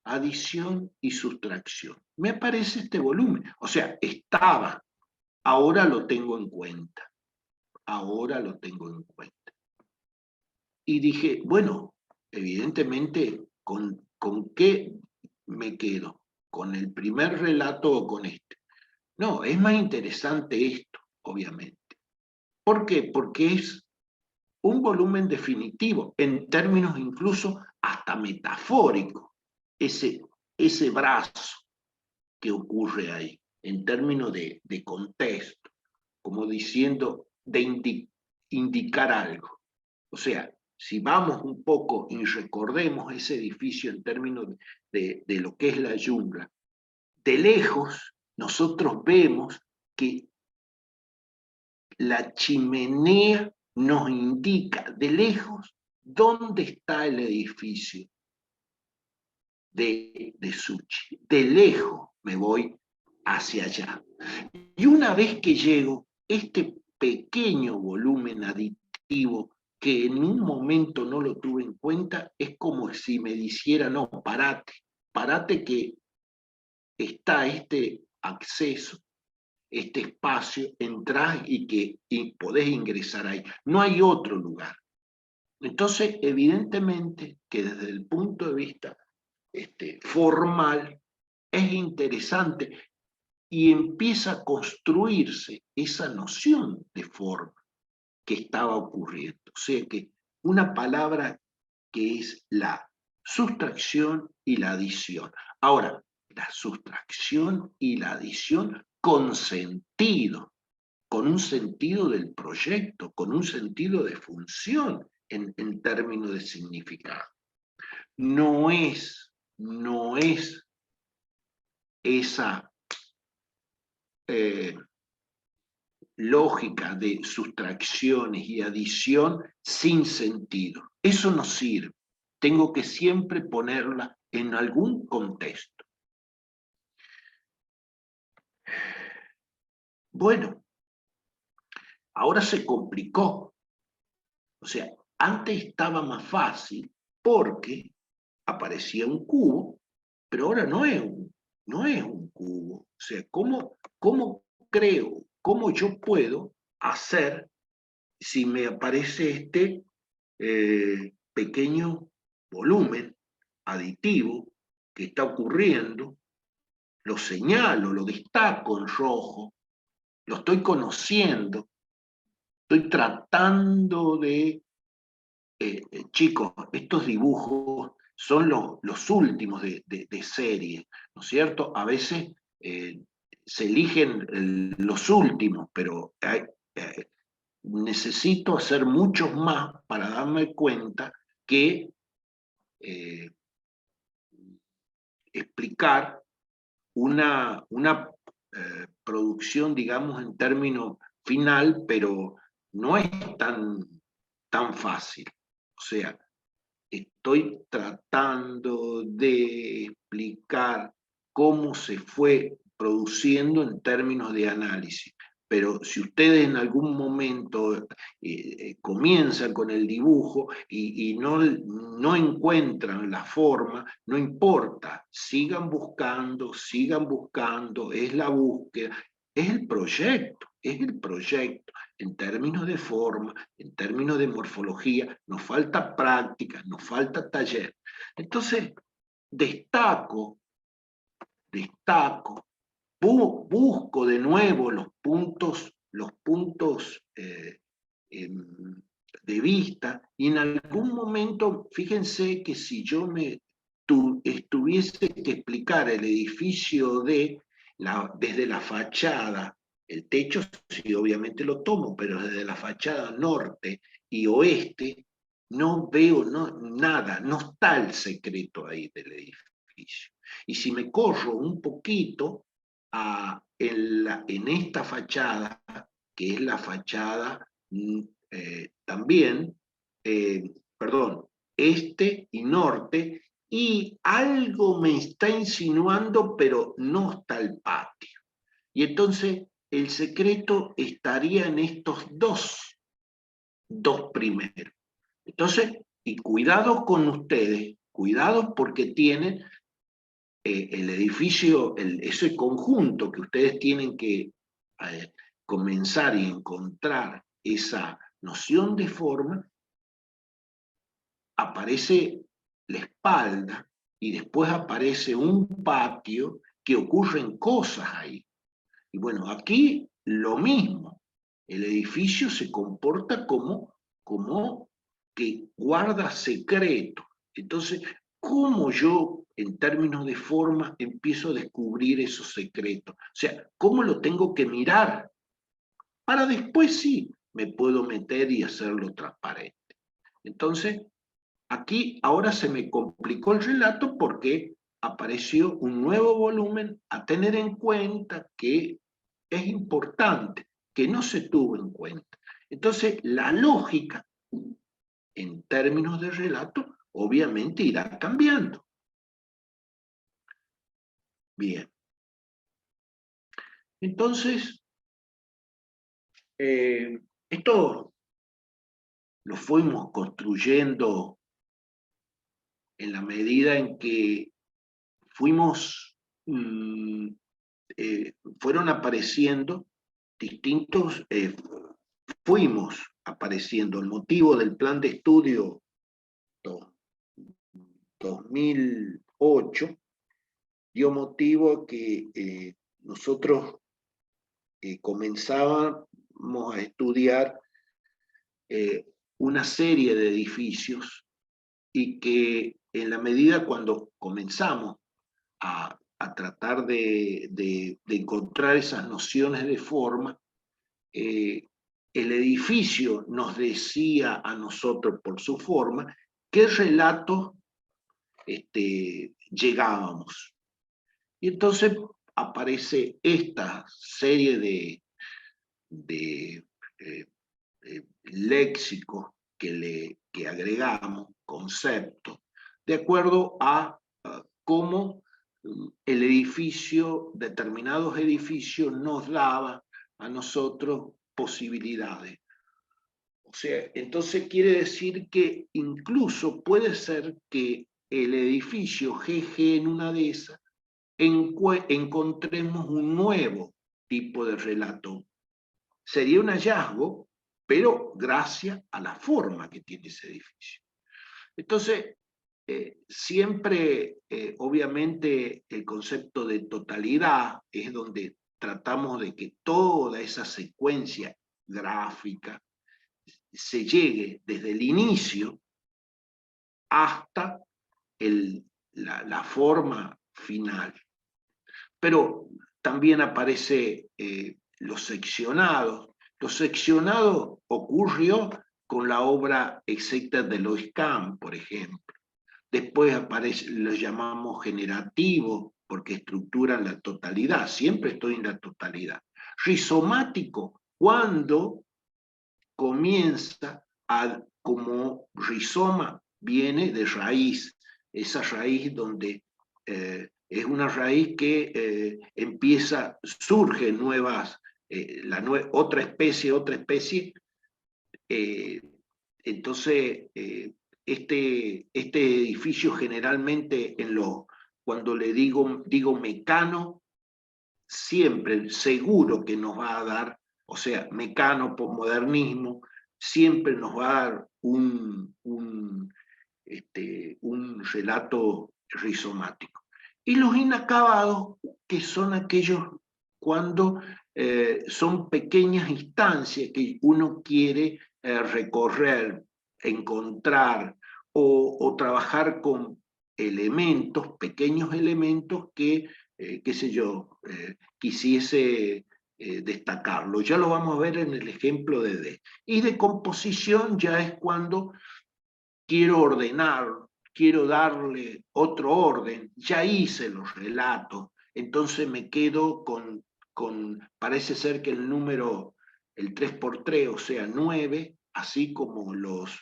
adición y sustracción. Me aparece este volumen, o sea, estaba, ahora lo tengo en cuenta, ahora lo tengo en cuenta. Y dije, bueno, evidentemente, ¿con qué me quedo? ¿Con el primer relato o con este? No, es más interesante esto, obviamente. ¿Por qué? Porque es un volumen definitivo, en términos incluso hasta metafóricos, ese brazo que ocurre ahí, en términos de contexto, como diciendo, de indicar algo. O sea, si vamos un poco y recordemos ese edificio en términos de lo que es la jungla, de lejos nosotros vemos que la chimenea nos indica de lejos dónde está el edificio de Suchi. De lejos me voy hacia allá. Y una vez que llego, este pequeño volumen aditivo que en un momento no lo tuve en cuenta, es como si me dijera, no, parate que está este acceso, este espacio, entrás y podés ingresar ahí. No hay otro lugar. Entonces, evidentemente que desde el punto de vista formal es interesante y empieza a construirse esa noción de forma que estaba ocurriendo. O sea que una palabra que es la sustracción y la adición. Ahora, la sustracción y la adición con sentido, con un sentido del proyecto, con un sentido de función en términos de significado. No es esa lógica de sustracciones y adición sin sentido. Eso no sirve. Tengo que siempre ponerla en algún contexto. Bueno, ahora se complicó. O sea, antes estaba más fácil porque aparecía un cubo, pero ahora no es un cubo. O sea, ¿cómo creo, cómo yo puedo hacer si me aparece este pequeño volumen aditivo que está ocurriendo? Lo señalo, lo destaco en rojo, lo estoy conociendo, estoy tratando de... chicos, estos dibujos son los últimos de serie, ¿no es cierto? A veces se eligen los últimos, pero necesito hacer muchos más para darme cuenta que eh, explicar una producción, digamos, en términos final, pero no es tan fácil. O sea, estoy tratando de explicar cómo se fue produciendo en términos de análisis. Pero si ustedes en algún momento comienzan con el dibujo y no encuentran la forma, no importa, sigan buscando, es la búsqueda, es el proyecto. En términos de forma, en términos de morfología, nos falta práctica, nos falta taller. Entonces, destaco, busco de nuevo los puntos de vista Y en algún momento, fíjense que si yo estuviese que explicar el edificio desde la fachada, el techo sí obviamente lo tomo, pero desde la fachada norte y oeste, no veo nada, no está el secreto ahí del edificio. Y si me corro un poquito en esta fachada, que es la fachada también, perdón, este y norte, y algo me está insinuando, pero no está el patio. Y entonces el secreto estaría en estos dos primeros. Entonces, y cuidado con ustedes, cuidado porque tienen el edificio, ese conjunto que ustedes tienen que comenzar y encontrar esa noción de forma, aparece la espalda y después aparece un patio que ocurren cosas ahí. Y bueno, aquí lo mismo. El edificio se comporta como que guarda secreto. Entonces, ¿cómo yo, en términos de forma, empiezo a descubrir esos secretos? O sea, ¿cómo lo tengo que mirar? Para después sí me puedo meter y hacerlo transparente. Entonces, aquí ahora se me complicó el relato porque apareció un nuevo volumen a tener en cuenta que es importante, que no se tuvo en cuenta. Entonces, la lógica, en términos de relato, obviamente irá cambiando. Bien. Entonces, esto lo fuimos construyendo en la medida en que fuimos, fueron apareciendo distintos, fuimos apareciendo. El motivo del plan de estudio 2008 dio motivo a que nosotros comenzábamos a estudiar una serie de edificios y que en la medida cuando comenzamos a tratar de encontrar esas nociones de forma, el edificio nos decía a nosotros por su forma qué relatos llegábamos. Y entonces aparece esta serie de léxicos que agregamos, conceptos, de acuerdo a cómo el edificio, determinados edificios nos daban a nosotros posibilidades. O sea, entonces quiere decir que incluso puede ser que el edificio GG en una de esas encontremos un nuevo tipo de relato. Sería un hallazgo, pero gracias a la forma que tiene ese edificio. Entonces, siempre, obviamente, el concepto de totalidad es donde tratamos de que toda esa secuencia gráfica se llegue desde el inicio hasta la forma final. Pero también aparece los seccionados. Los seccionados ocurrió con la obra exacta de Lois Kahn, por ejemplo. Después aparece, los llamamos generativos, porque estructuran la totalidad. Siempre estoy en la totalidad. Rizomático, cuando comienza como rizoma, viene de raíz. Esa raíz donde es una raíz que surge nuevas, otra especie, entonces este edificio generalmente cuando le digo mecano, siempre seguro que nos va a dar, o sea, mecano, posmodernismo, siempre nos va a dar un relato rizomático. Y los inacabados, que son aquellos cuando son pequeñas instancias que uno quiere recorrer, encontrar o trabajar con elementos, pequeños elementos que, qué sé yo, quisiese destacarlo. Ya lo vamos a ver en el ejemplo de D. Y de composición ya es cuando quiero ordenar, quiero darle otro orden, ya hice los relatos, entonces me quedo parece ser que el número, el 3×3, o sea, 9, así como los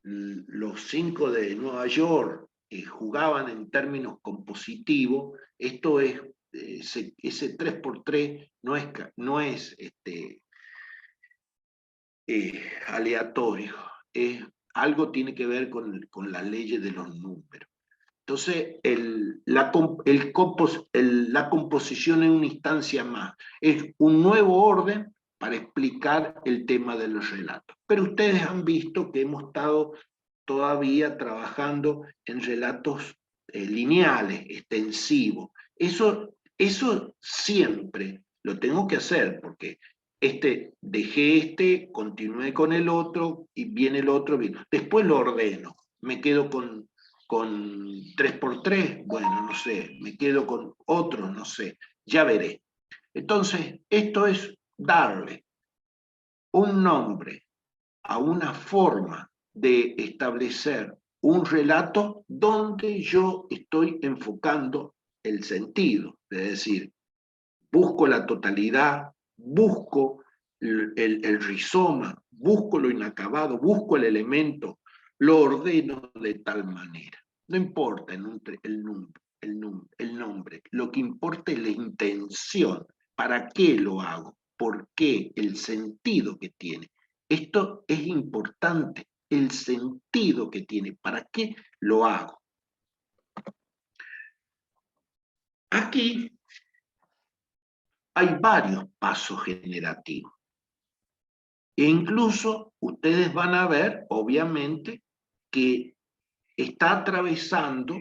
5 de Nueva York jugaban en términos compositivos, esto es, ese 3×3 no es aleatorio, algo tiene que ver con las leyes de los números. Entonces, la composición en una instancia más es un nuevo orden para explicar el tema de los relatos. Pero ustedes han visto que hemos estado todavía trabajando en relatos lineales, extensivos. Eso siempre lo tengo que hacer, porque dejé continué con el otro, y viene el otro, después lo ordeno, me quedo con 3×3, bueno, no sé, me quedo con otro, no sé, ya veré. Entonces, esto es darle un nombre a una forma de establecer un relato donde yo estoy enfocando el sentido, es decir, busco la totalidad, busco el rizoma, busco lo inacabado, busco el elemento, lo ordeno de tal manera. No importa el nombre, lo que importa es la intención, para qué lo hago, por qué, el sentido que tiene. Esto es importante, el sentido que tiene, para qué lo hago. Aquí hay varios pasos generativos. E incluso ustedes van a ver, obviamente, que está atravesando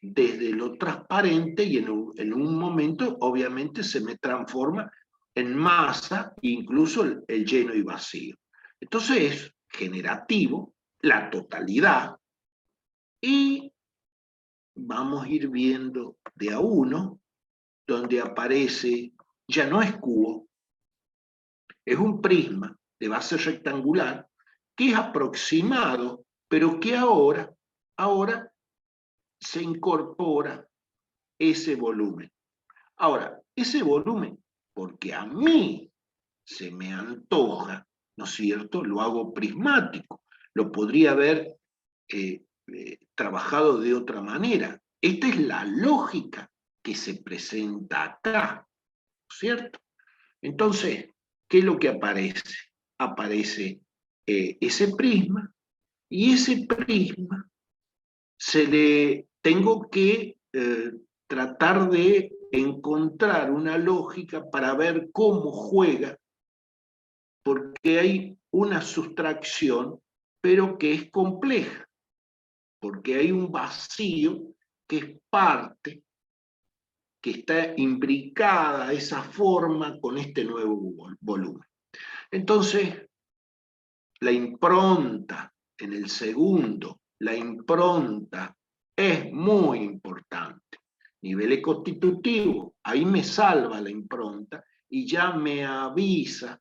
desde lo transparente y en un momento, obviamente, se me transforma en masa, incluso el lleno y vacío. Entonces es generativo, la totalidad, y vamos a ir viendo de a uno, donde aparece, ya no es cubo, es un prisma de base rectangular que es aproximado, pero que ahora se incorpora ese volumen. Ahora, ese volumen, porque a mí se me antoja, ¿no es cierto? Lo hago prismático, lo podría haber trabajado de otra manera. Esta es la lógica que se presenta acá, ¿cierto? Entonces, ¿qué es lo que aparece? Aparece ese prisma, y ese prisma tengo que tratar de encontrar una lógica para ver cómo juega, porque hay una sustracción, pero que es compleja, porque hay un vacío que es parte, que está imbricada esa forma con este nuevo volumen. Entonces, la impronta en el segundo, la impronta es muy importante. Nivel constitutivo, ahí me salva la impronta y ya me avisa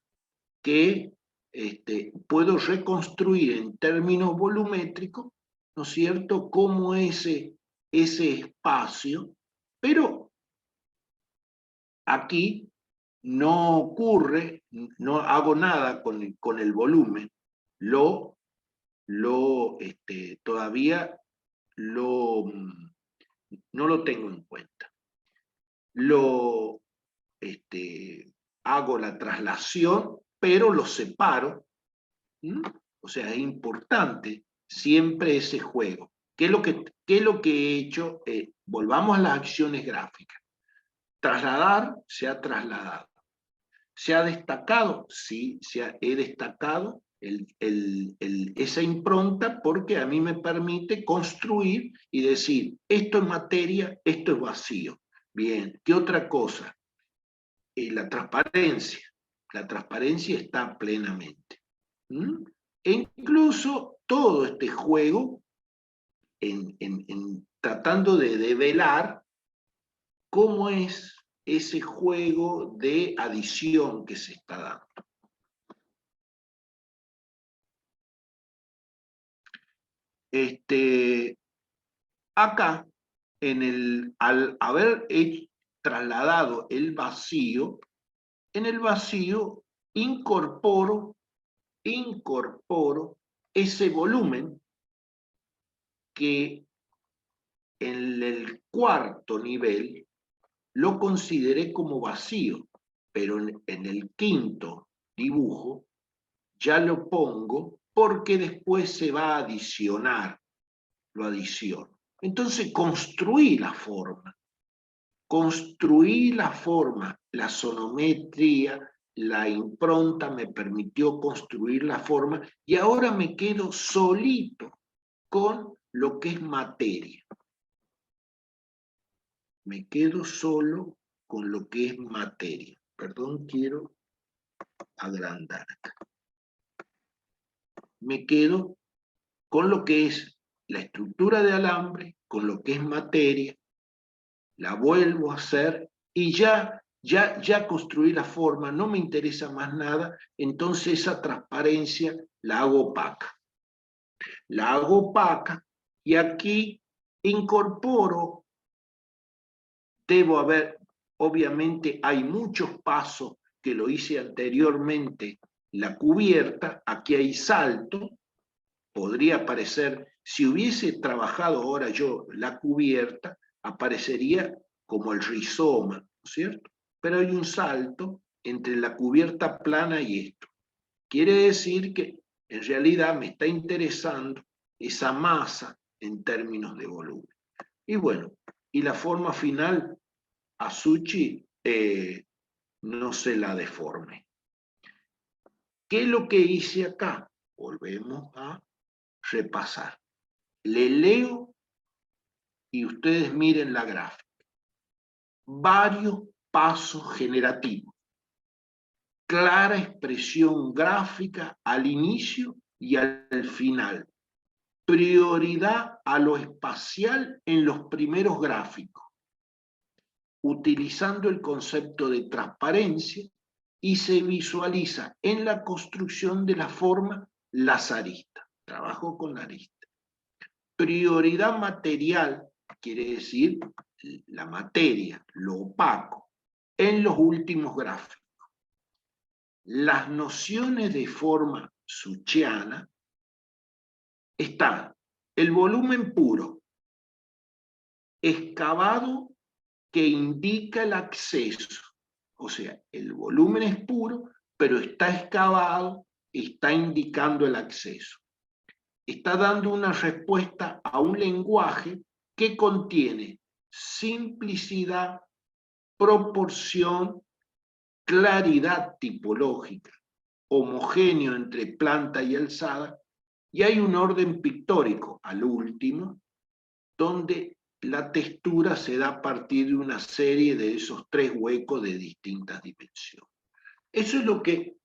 que puedo reconstruir en términos volumétricos, ¿no es cierto?, cómo ese espacio, pero aquí no ocurre, no hago nada con el volumen, todavía no lo tengo en cuenta. Hago la traslación, pero lo separo. O sea, es importante siempre ese juego. ¿Qué es lo que he hecho? Volvamos a las acciones gráficas. Trasladar, se ha trasladado. ¿Se ha destacado? Sí, he destacado esa impronta, porque a mí me permite construir y decir, esto es materia, esto es vacío. Bien, ¿qué otra cosa? La transparencia. La transparencia está plenamente. E incluso todo este juego, tratando de develar cómo es ese juego de adición que se está dando. Acá, al haber trasladado el vacío, en el vacío incorporo ese volumen que en el cuarto nivel lo consideré como vacío, pero en el quinto dibujo ya lo pongo porque después se va a adicionar, lo adiciono. Entonces construí la forma, la sonometría, la impronta me permitió construir la forma y ahora me quedo solito con lo que es materia. Me quedo solo con lo que es materia. Perdón, quiero agrandar acá. Me quedo con lo que es la estructura de alambre, con lo que es materia, la vuelvo a hacer y ya construí la forma, no me interesa más nada, entonces esa transparencia la hago opaca. La hago opaca y aquí incorporo, obviamente hay muchos pasos que lo hice anteriormente, la cubierta, aquí hay salto, podría aparecer, si hubiese trabajado ahora yo la cubierta, aparecería como el rizoma, ¿no es cierto? Pero hay un salto entre la cubierta plana y esto. Quiere decir que en realidad me está interesando esa masa en términos de volumen. Y bueno, y la forma final, a Suchi no se la deforme. ¿Qué es lo que hice acá? Volvemos a repasar. Le leo y ustedes miren la gráfica. Varios pasos generativos. Clara expresión gráfica al inicio y al final. Prioridad a lo espacial en los primeros gráficos, utilizando el concepto de transparencia y se visualiza en la construcción de la forma las aristas. Trabajo con aristas. Prioridad material quiere decir la materia, lo opaco, en los últimos gráficos. Las nociones de forma suchiana están el volumen puro, excavado que indica el acceso. O sea, el volumen es puro, pero está excavado, está indicando el acceso. Está dando una respuesta a un lenguaje que contiene simplicidad, proporción, claridad tipológica, homogéneo entre planta y alzada, y hay un orden pictórico al último, donde la textura se da a partir de una serie de esos tres huecos de distintas dimensiones. Eso es lo que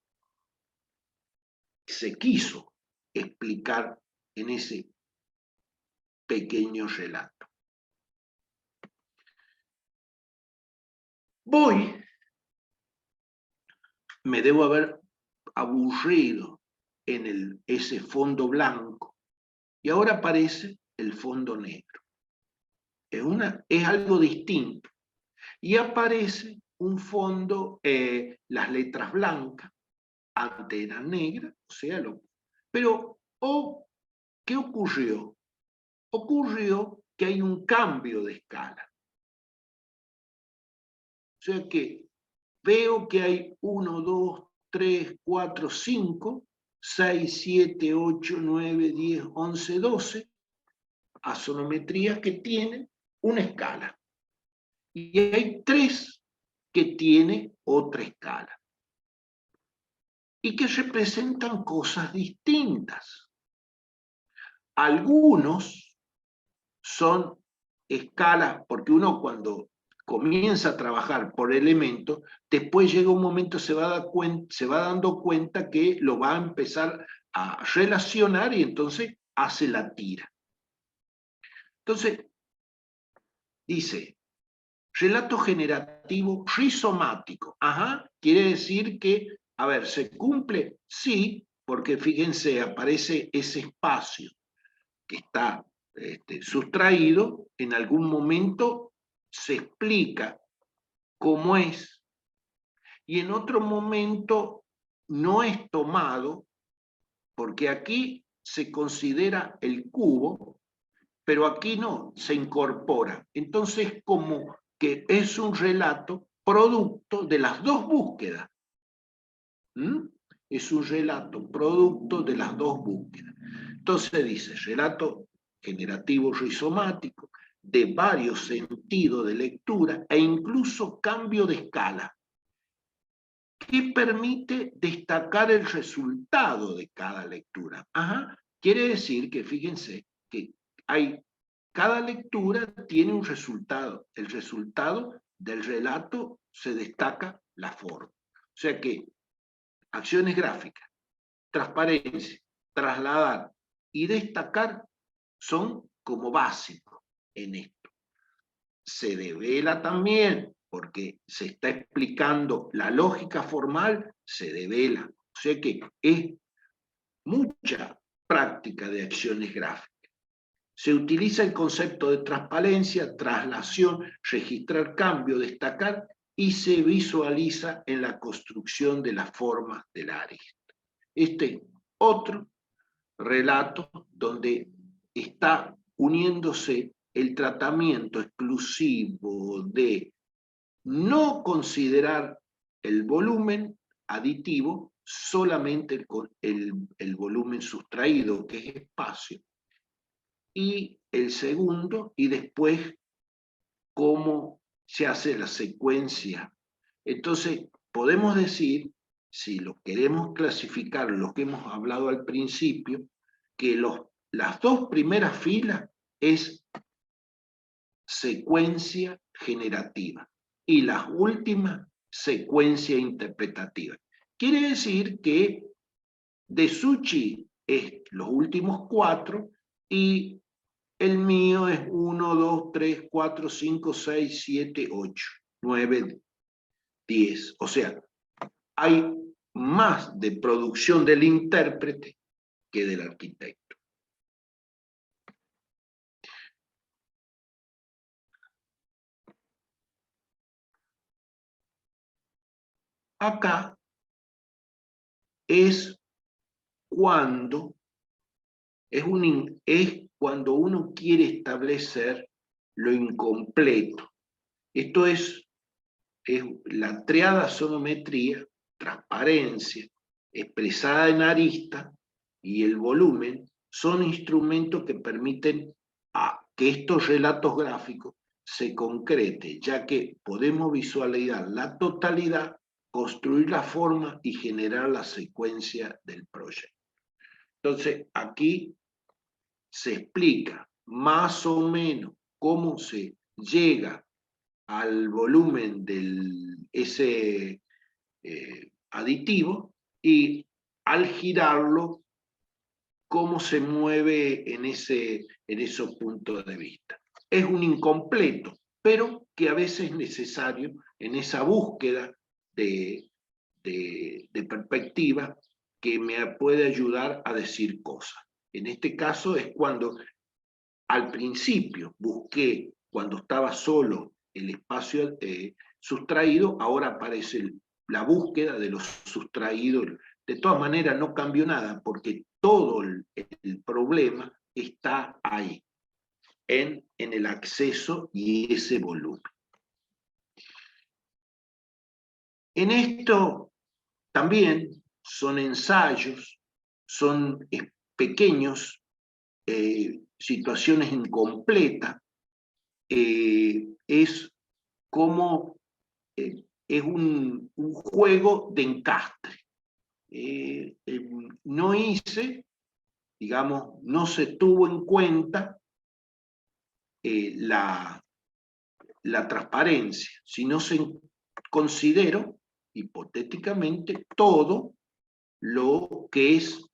se quiso explicar en ese pequeño relato. Me debo haber aburrido en ese fondo blanco y ahora aparece el fondo negro. Es algo distinto. Y aparece un fondo, las letras blancas, antes eran negras, o sea, pero ¿qué ocurrió? Ocurrió que hay un cambio de escala. O sea que veo que hay 1, 2, 3, 4, 5, 6, 7, 8, 9, 10, 11, 12 asonometrías que tienen una escala. Y hay 3 que tienen otra escala. Y que representan cosas distintas. Algunos son escalas, porque uno cuando comienza a trabajar por elementos, después llega un momento, se va dando cuenta que lo va a empezar a relacionar y entonces hace la tira. Entonces, dice, relato generativo rizomático. Ajá, quiere decir que, a ver, ¿se cumple? Sí, porque fíjense, aparece ese espacio que está sustraído, en algún momento se explica cómo es, y en otro momento no es tomado, porque aquí se considera el cubo, pero aquí no, se incorpora. Entonces, como que es un relato producto de las dos búsquedas. ¿Mm? Es un relato producto de las dos búsquedas. Entonces dice, relato generativo rizomático, de varios sentidos de lectura e incluso cambio de escala, que permite destacar el resultado de cada lectura. Ajá. Quiere decir que, fíjense, que cada lectura tiene un resultado. El resultado del relato se destaca la forma. O sea que acciones gráficas, transparencia, trasladar y destacar son como básicos en esto. Se devela también, porque se está explicando la lógica formal, se devela. O sea que es mucha práctica de acciones gráficas. Se utiliza el concepto de transparencia, traslación, registrar cambio, destacar, y se visualiza en la construcción de las formas del arista. Este otro relato donde está uniéndose el tratamiento exclusivo de no considerar el volumen aditivo, solamente el volumen sustraído, que es espacio, y el segundo, y después cómo se hace la secuencia. Entonces, podemos decir, si lo queremos clasificar, lo que hemos hablado al principio, que las dos primeras filas es secuencia generativa y las últimas secuencia interpretativa. Quiere decir que de Suchi es los últimos 4 y el mío es 1, 2, 3, 4, 5, 6, 7, 8, 9, 10. O sea, hay más de producción del intérprete que del arquitecto. Acá es cuando es cuando uno quiere establecer lo incompleto. Esto es la triada sonometría, transparencia, expresada en arista, y el volumen, son instrumentos que permiten que estos relatos gráficos se concreten, ya que podemos visualizar la totalidad, construir la forma y generar la secuencia del proyecto. Entonces, aquí se explica más o menos cómo se llega al volumen de ese aditivo, y al girarlo, cómo se mueve en esos puntos de vista. Es un incompleto, pero que a veces es necesario en esa búsqueda de perspectiva, que me puede ayudar a decir cosas. En este caso es cuando al principio busqué, cuando estaba solo el espacio sustraído, ahora aparece la búsqueda de los sustraídos. De todas maneras no cambió nada, porque todo el problema está ahí, en el acceso y ese volumen. En esto también son ensayos, son pequeños, situaciones incompletas, es como es un juego de encastre. No hice, digamos, no se tuvo en cuenta la transparencia, sino considero hipotéticamente todo lo que es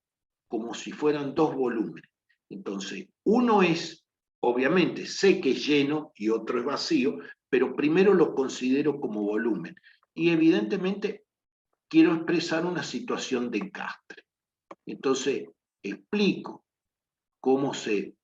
como si fueran dos volúmenes. Entonces, uno es, obviamente, sé que es lleno y otro es vacío, pero primero lo considero como volumen. Y evidentemente quiero expresar una situación de encastre. Entonces, explico cómo se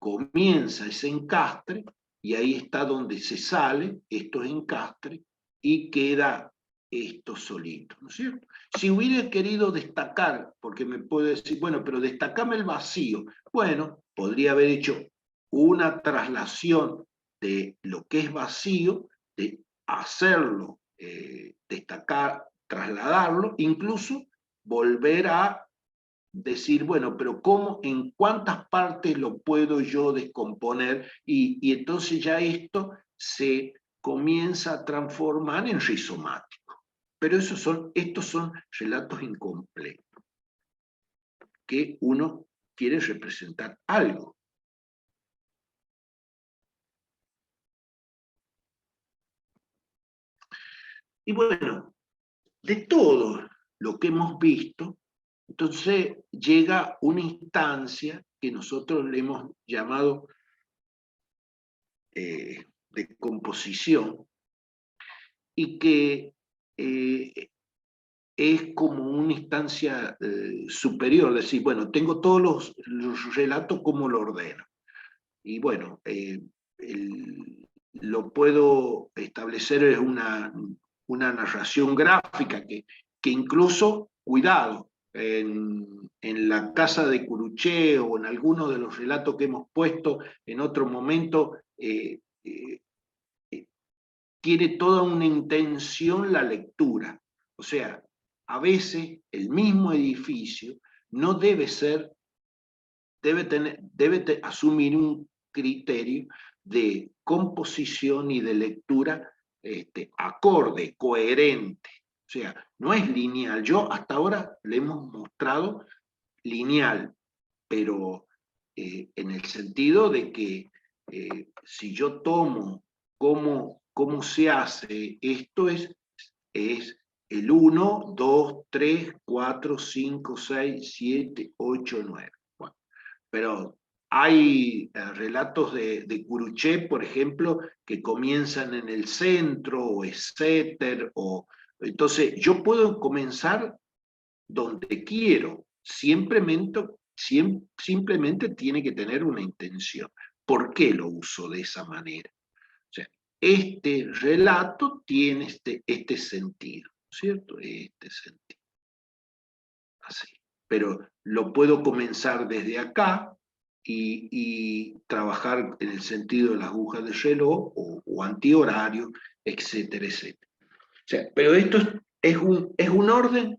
comienza ese encastre y ahí está donde se sale, esto es encastre, y queda esto solito, ¿no es cierto? Si hubiera querido destacar, porque me puede decir, bueno, pero destacame el vacío, bueno, podría haber hecho una traslación de lo que es vacío, de hacerlo, destacar, trasladarlo, incluso volver a decir, bueno, pero ¿cómo, en cuántas partes lo puedo yo descomponer? Y entonces ya esto se comienza a transformar en rizomático. Pero estos son relatos incompletos, que uno quiere representar algo. Y bueno, de todo lo que hemos visto, entonces llega una instancia que nosotros le hemos llamado de composición, y que es como una instancia superior, decir, bueno, tengo todos los relatos, ¿cómo lo ordeno? Y bueno, lo puedo establecer en una narración gráfica que incluso, cuidado, en la casa de Curuché o en algunos de los relatos que hemos puesto en otro momento, tiene toda una intención la lectura. O sea, a veces el mismo edificio no debe ser, debe asumir un criterio de composición y de lectura acorde, coherente. O sea, no es lineal. Yo hasta ahora le hemos mostrado lineal, pero en el sentido de que si yo tomo cómo se hace, esto es el 1, 2, 3, 4, 5, 6, 7, 8, 9. Bueno, pero hay relatos de Curuché, por ejemplo, que comienzan en el centro, o etcétera, entonces yo puedo comenzar donde quiero, simplemente tiene que tener una intención. ¿Por qué lo uso de esa manera? O sea, este relato tiene este sentido, ¿cierto? Este sentido. Así. Pero lo puedo comenzar desde acá y trabajar en el sentido de las agujas de reloj o antihorario, etcétera, etcétera. O sea, pero esto es un orden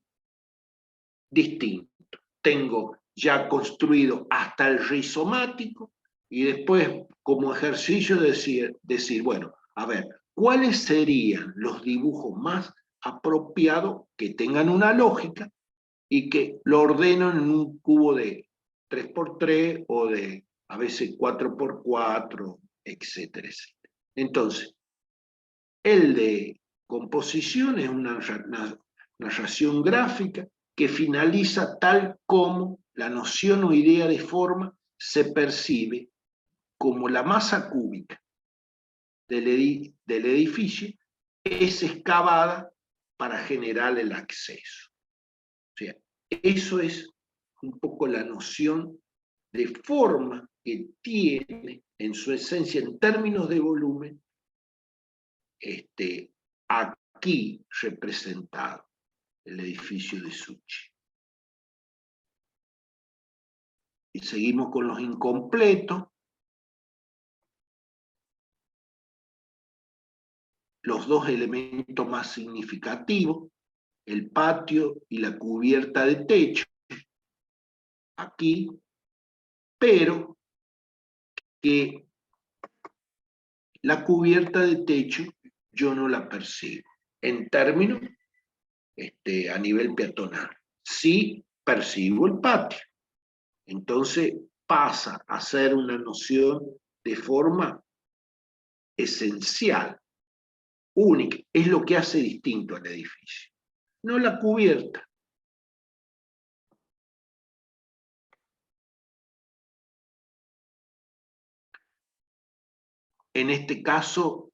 distinto. Tengo ya construido hasta el rizomático y después, como ejercicio, decir, bueno, a ver, ¿cuáles serían los dibujos más apropiados que tengan una lógica y que lo ordeno en un cubo de 3x3 o de a veces 4x4, etcétera, etcétera? Entonces, el de composición es una narración gráfica que finaliza tal como la noción o idea de forma se percibe como la masa cúbica del edificio es excavada para generar el acceso. O sea, eso es un poco la noción de forma que tiene en su esencia, en términos de volumen, aquí representado el edificio de Suchi. Y seguimos con los incompletos. Los dos elementos más significativos, el patio y la cubierta de techo, aquí, pero que la cubierta de techo yo no la percibo en términos a nivel peatonal. Sí percibo el patio. Entonces pasa a ser una noción de forma esencial, única, es lo que hace distinto al edificio, no la cubierta. En este caso,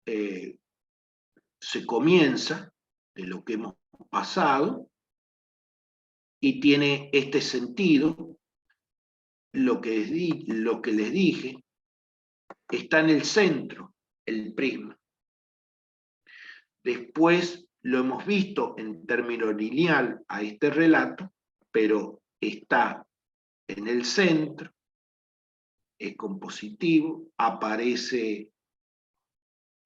se comienza de lo que hemos pasado y tiene este sentido, lo que les dije, está en el centro, el prisma. Después lo hemos visto en términos lineal a este relato, pero está en el centro, es compositivo, aparece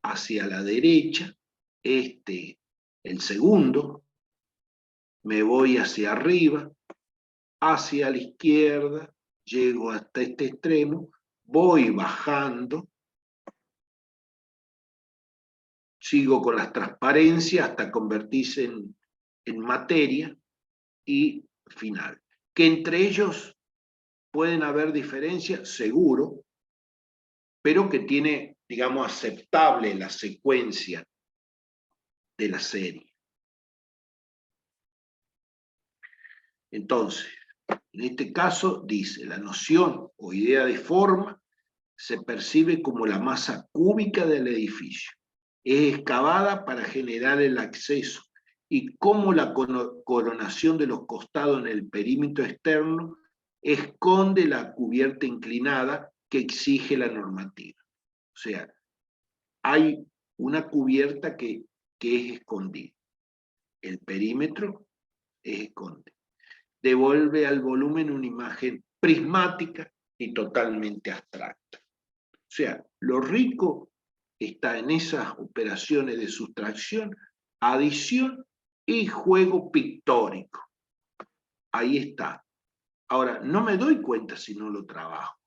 hacia la derecha, el segundo, me voy hacia arriba, hacia la izquierda, llego hasta este extremo, voy bajando, sigo con las transparencias hasta convertirse en materia y final. Que entre ellos pueden haber diferencias, seguro, pero que tiene, digamos, aceptable la secuencia de la serie. Entonces, en este caso dice, la noción o idea de forma se percibe como la masa cúbica del edificio. Es excavada para generar el acceso y como la coronación de los costados en el perímetro externo esconde la cubierta inclinada que exige la normativa. O sea, hay una cubierta que es escondida. El perímetro es escondido. Devuelve al volumen una imagen prismática y totalmente abstracta. O sea, lo rico está en esas operaciones de sustracción, adición y juego pictórico. Ahí está. Ahora, no me doy cuenta si no lo trabajo.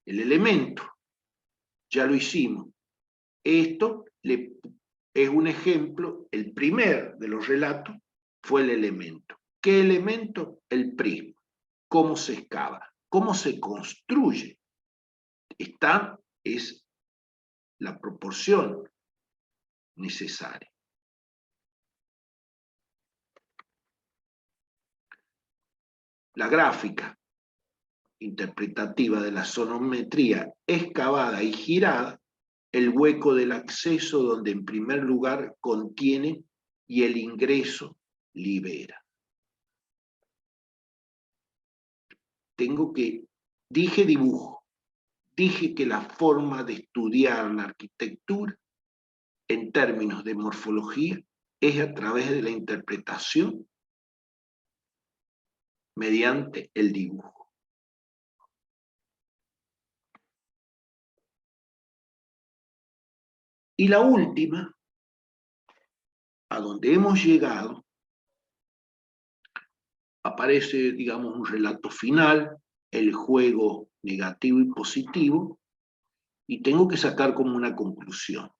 El elemento, ya lo hicimos. Esto es un ejemplo, el primer de los relatos fue el elemento. ¿Qué elemento? El prisma. ¿Cómo se excava? ¿Cómo se construye? Esta es la proporción necesaria. La gráfica interpretativa de la sonometría excavada y girada, el hueco del acceso donde en primer lugar contiene y el ingreso libera. Dije dibujo, dije que la forma de estudiar la arquitectura en términos de morfología es a través de la interpretación mediante el dibujo. Y la última, a donde hemos llegado, aparece, digamos, un relato final, el juego negativo y positivo, y tengo que sacar como una conclusión.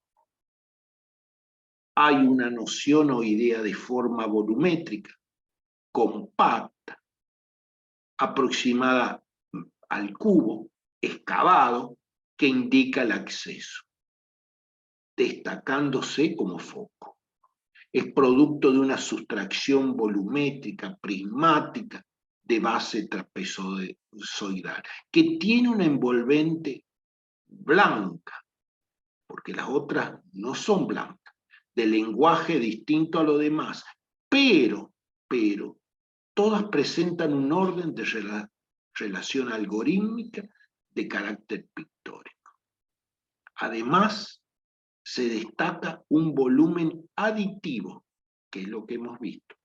Hay una noción o idea de forma volumétrica, compacta, aproximada al cubo, excavado, que indica el acceso, destacándose como foco. Es producto de una sustracción volumétrica, prismática, de base trapezoidal, que tiene una envolvente blanca, porque las otras no son blancas, de lenguaje distinto a lo demás, pero todas presentan un orden de relación algorítmica de carácter pictórico. Además, se destaca un volumen aditivo, que es lo que hemos visto,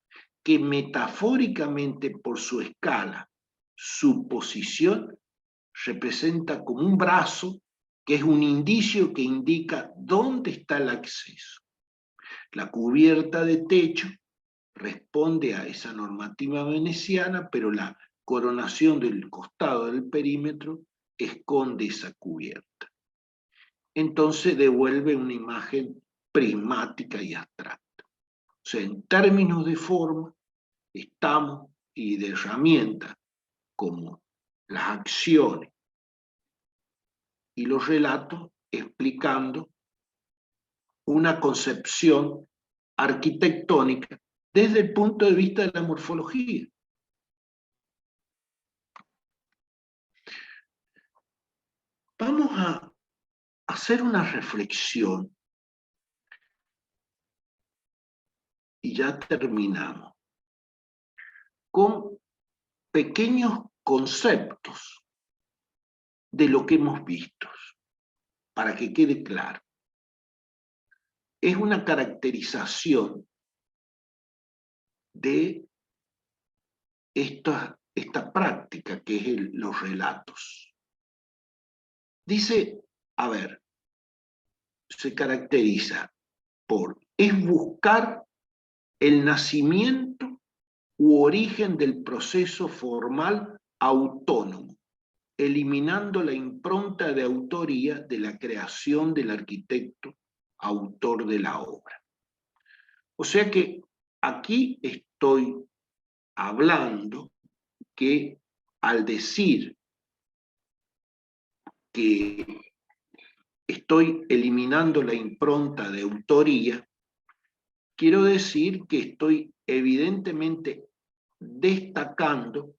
que metafóricamente por su escala, su posición, representa como un brazo, que es un indicio que indica dónde está el acceso. La cubierta de techo responde a esa normativa veneciana, pero la coronación del costado del perímetro esconde esa cubierta. Entonces devuelve una imagen prismática y abstracta. O sea, en términos de forma, estamos, y de herramientas, como las acciones y los relatos explicando una concepción arquitectónica desde el punto de vista de la morfología. Vamos a hacer una reflexión y ya terminamos con pequeños conceptos de lo que hemos visto, para que quede claro. Es una caracterización de esta práctica que es los relatos. Dice, a ver, se caracteriza por, es buscar el nacimiento u origen del proceso formal autónomo, eliminando la impronta de autoría de la creación del arquitecto, autor de la obra. O sea que aquí estoy hablando que al decir que estoy eliminando la impronta de autoría, quiero decir que estoy evidentemente destacando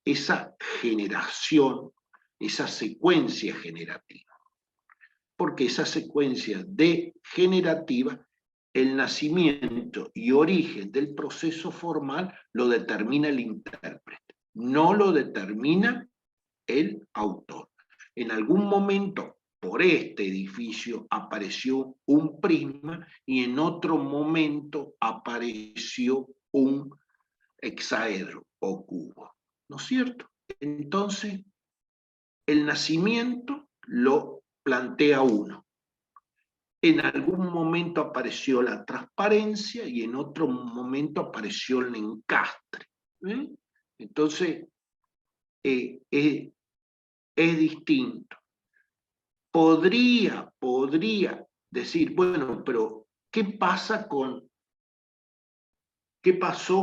esa generación, esa secuencia generativa. Porque esa secuencia degenerativa, el nacimiento y origen del proceso formal lo determina el intérprete, no lo determina el autor. En algún momento, por este edificio apareció un prisma y en otro momento apareció un hexaedro o cubo, ¿no es cierto? Entonces, el nacimiento lo plantea uno. En algún momento apareció la transparencia y en otro momento apareció el encastre. Entonces, es distinto. Podría decir, bueno, pero ¿qué pasó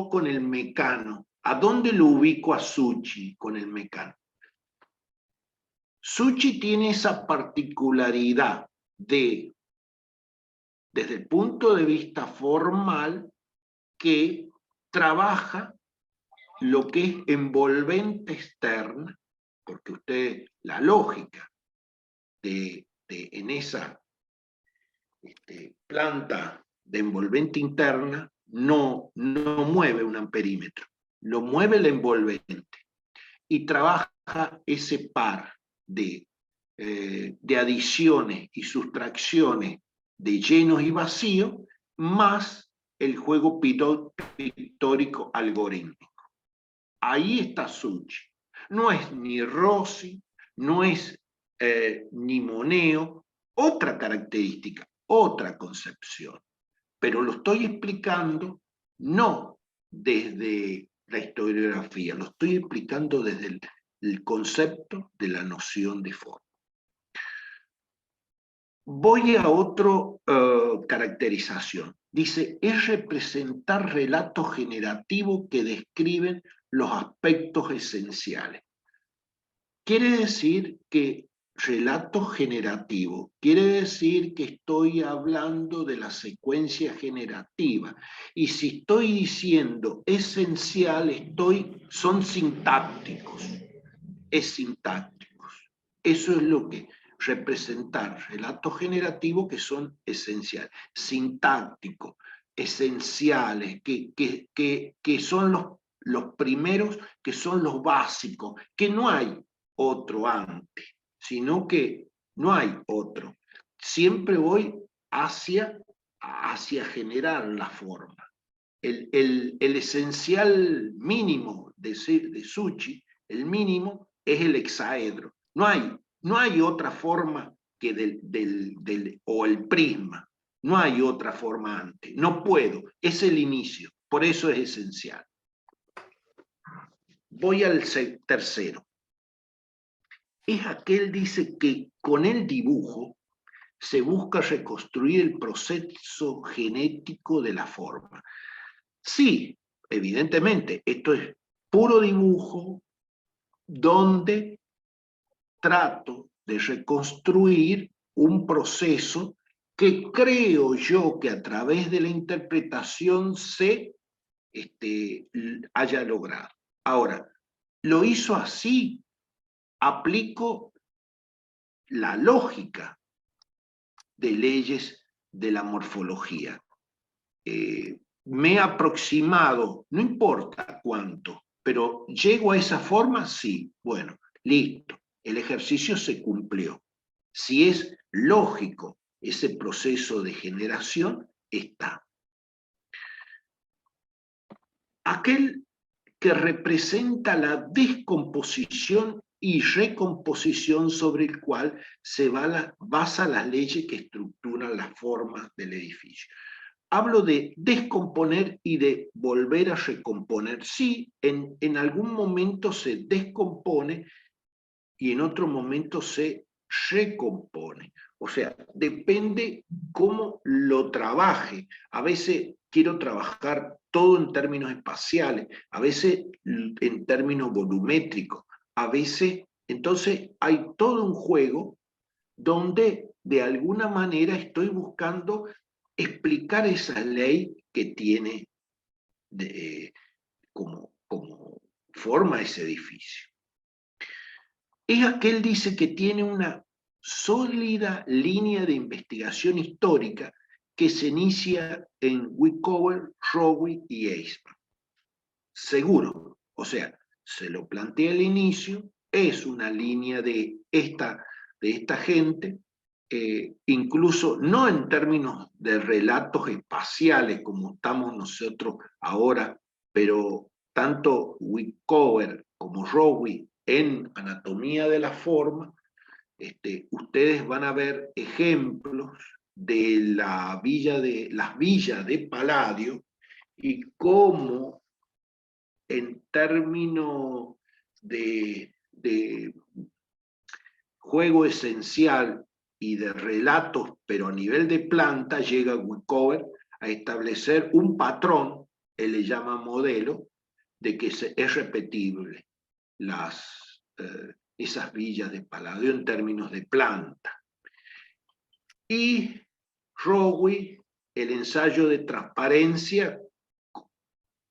con el Mecano? ¿A dónde lo ubico a Suchi con el Mecano? Suchi tiene esa particularidad desde el punto de vista formal, que trabaja lo que es envolvente externa, porque la lógica en esa planta de envolvente interna no mueve un amperímetro, lo mueve el envolvente y trabaja ese par de adiciones y sustracciones de llenos y vacíos, más el juego pictórico algorítmico. Ahí está Suchi. No es ni Rossi, no es ni Moneo, otra característica, otra concepción. Pero lo estoy explicando no desde la historiografía, lo estoy explicando desde el concepto de la noción de forma. Voy a otra caracterización. Dice, es representar relatos generativos que describen los aspectos esenciales. Quiere decir que relato generativo, quiere decir que estoy hablando de la secuencia generativa. Y si estoy diciendo esencial, son sintácticos. Es sintácticos. Eso es lo que representar relatos generativos que son esenciales. Sintácticos, esenciales, que son los primeros, que son los básicos, que no hay otro antes, sino que no hay otro. Siempre voy hacia generar la forma. El esencial mínimo de Suchi, el mínimo, es el hexaedro. No hay otra forma que o el prisma. No hay otra forma antes. No puedo. Es el inicio. Por eso es esencial. Voy al tercero. Es aquel, dice, que con el dibujo se busca reconstruir el proceso genético de la forma. Sí, evidentemente, esto es puro dibujo donde trato de reconstruir un proceso que creo yo que a través de la interpretación se haya logrado. Ahora, lo hizo así, aplico la lógica de leyes de la morfología. Me he aproximado, no importa cuánto, pero llego a esa forma, sí, bueno, listo, el ejercicio se cumplió. Si es lógico ese proceso de generación, está. Aquel que representa la descomposición y recomposición sobre el cual se basa las leyes que estructuran las formas del edificio. Hablo de descomponer y de volver a recomponer. Sí, en algún momento se descompone y en otro momento se recompone. O sea, depende cómo lo trabaje. A veces quiero trabajar todo en términos espaciales, a veces en términos volumétricos, a veces, entonces hay todo un juego donde de alguna manera estoy buscando explicar esa ley que tiene como forma ese edificio. Es aquel, dice, que tiene una sólida línea de investigación histórica que se inicia en Wickover, Rowe y Eisman. Seguro, o sea, se lo plantea al inicio, es una línea de esta gente, incluso no en términos de relatos espaciales como estamos nosotros ahora, pero tanto Wickover como Rowe en anatomía de la forma, ustedes van a ver ejemplos de las villas de Palladio y cómo en términos de juego esencial y de relatos, pero a nivel de planta, llega Wickover a establecer un patrón, él le llama modelo, de que es repetible esas villas de Palladio en términos de planta. Y Rowe, el ensayo de transparencia,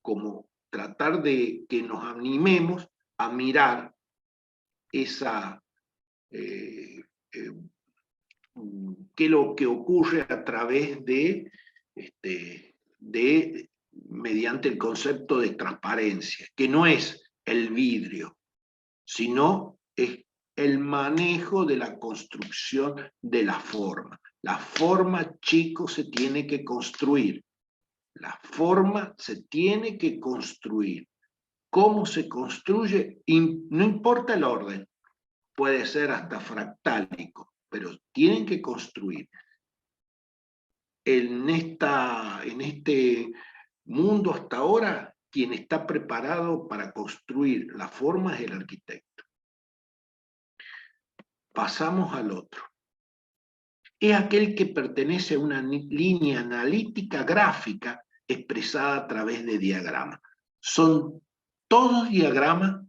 como tratar de que nos animemos a mirar esa qué es lo que ocurre a través mediante el concepto de transparencia, que no es el vidrio, sino es el manejo de la construcción de la forma. La forma, chicos, se tiene que construir. La forma se tiene que construir. ¿Cómo se construye? No importa el orden, puede ser hasta fractálico, pero tienen que construir. En este mundo hasta ahora, quien está preparado para construir la forma es el arquitecto. Pasamos al otro. Es aquel que pertenece a una línea analítica gráfica expresada a través de diagramas. Son todos diagramas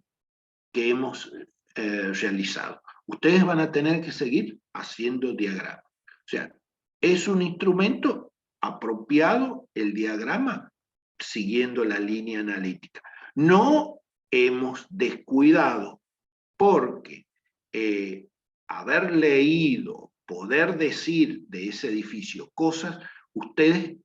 que hemos realizado. Ustedes van a tener que seguir haciendo diagramas. O sea, es un instrumento apropiado el diagrama siguiendo la línea analítica. No hemos descuidado porque haber leído, poder decir de ese edificio cosas, ustedes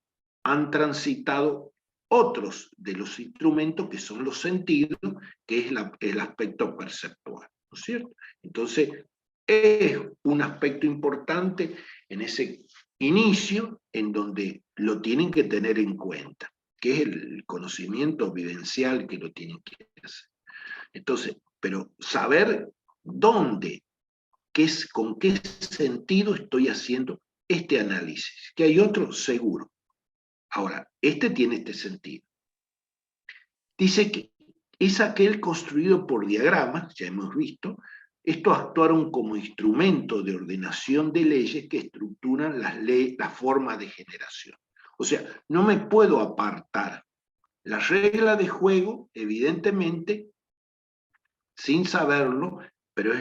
han transitado otros de los instrumentos que son los sentidos, que es el aspecto perceptual, ¿no es cierto? Entonces, es un aspecto importante en ese inicio en donde lo tienen que tener en cuenta, que es el conocimiento vivencial que lo tienen que hacer. Entonces, pero saber dónde, con qué sentido estoy haciendo este análisis, que hay otro seguro. Ahora, este tiene este sentido. Dice que es aquel construido por diagramas, ya hemos visto, estos actuaron como instrumento de ordenación de leyes que estructuran la forma de generación. O sea, no me puedo apartar. La regla de juego, evidentemente, sin saberlo, pero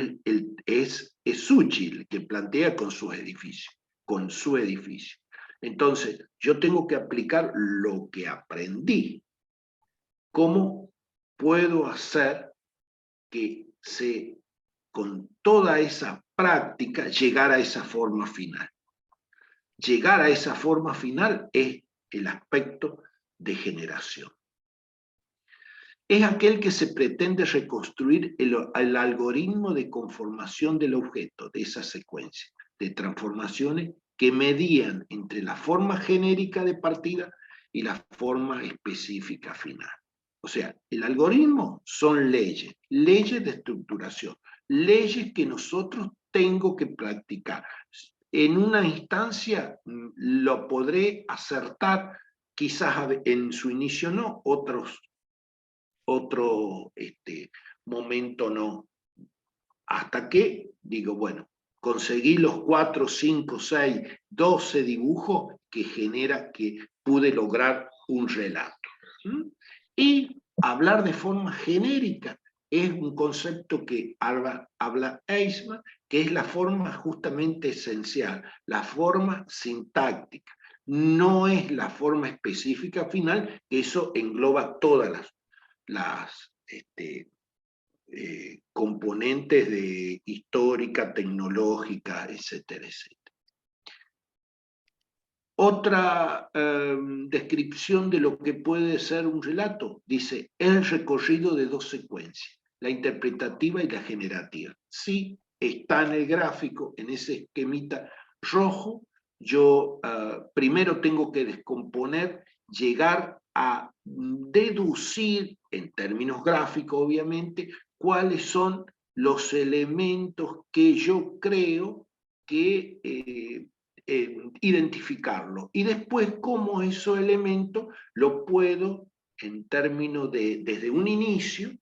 es es Suchi el que plantea con sus edificios, con su edificio. Entonces, yo tengo que aplicar lo que aprendí. ¿Cómo puedo hacer que con toda esa práctica, llegar a esa forma final? Llegar a esa forma final es el aspecto de generación. Es aquel que se pretende reconstruir el algoritmo de conformación del objeto, de esa secuencia de transformaciones que medían entre la forma genérica de partida y la forma específica final. O sea, el algoritmo son leyes, leyes de estructuración, leyes que nosotros tengo que practicar. En una instancia lo podré acertar, quizás en su inicio no, otro momento no. Hasta que digo, bueno, conseguí los 4, 5, 6, 12 dibujos que genera que pude lograr un relato. Y hablar de forma genérica es un concepto que habla Eisman, que es la forma justamente esencial, la forma sintáctica. No es la forma específica final, que eso engloba todas las componentes de histórica, tecnológica, etcétera, etcétera. Otra descripción de lo que puede ser un relato, dice, el recorrido de dos secuencias, la interpretativa y la generativa. Sí, está en el gráfico, en ese esquemita rojo, yo primero tengo que descomponer, llegar a deducir, en términos gráficos obviamente, cuáles son los elementos que yo creo que identificarlo. Y después, cómo esos elementos lo puedo, en términos de, desde un inicio,